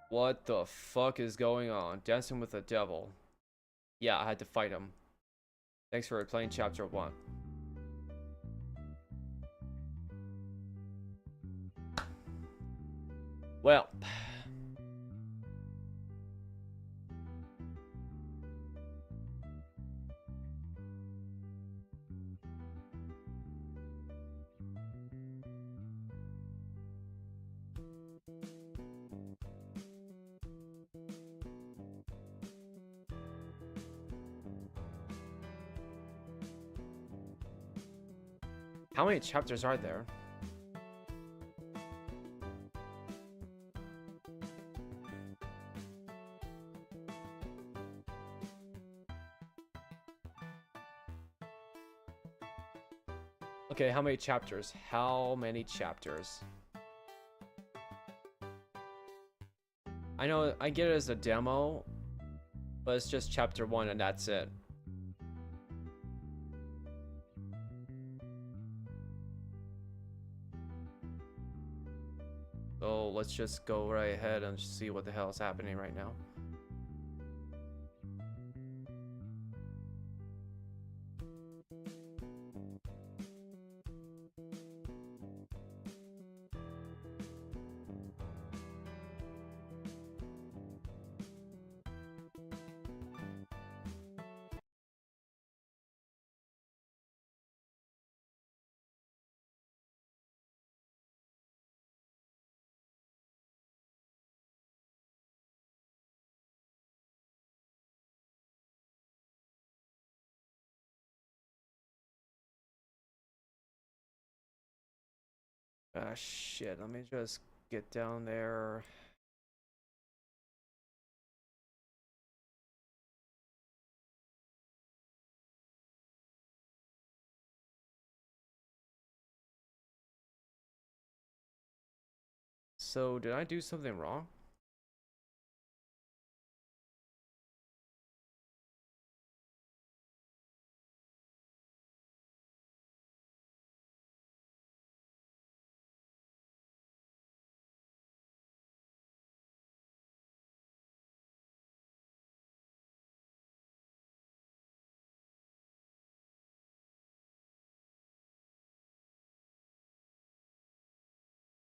What the fuck is going on? Dancing with the devil. Yeah, I had to fight him. Thanks for replaying chapter 1. Well. How many chapters are there? Okay, how many chapters? How many chapters? I know, I get it as a demo, but it's just chapter 1 and that's it. So let's just go right ahead and see what the hell is happening right now. Ah, shit. Let me just get down there. So, did I do something wrong?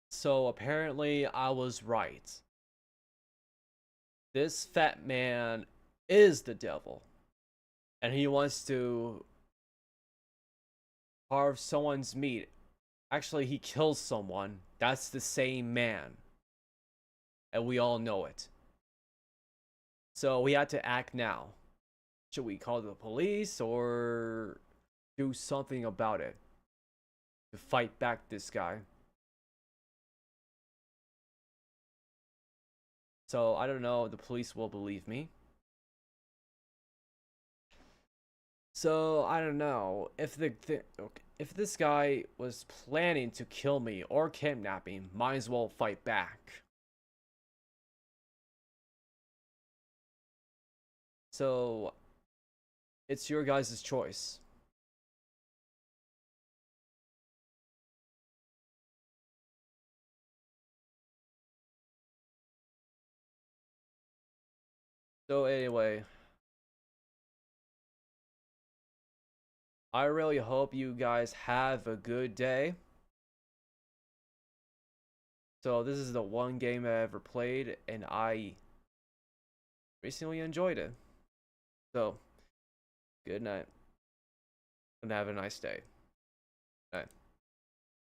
So, apparently, I was right. This fat man is the devil. And he wants to carve someone's meat. Actually, he kills someone. That's the same man. And we all know it. So we had to act now. Should we call the police or do something about it to fight back this guy? So I don't know if the police will believe me. So I don't know if if this guy was planning to kill me or kidnap me, might as well fight back. So it's your guys' choice. So anyway, I really hope you guys have a good day. So this is the one game I ever played, and I recently enjoyed it. So, good night, and have a nice day. Night.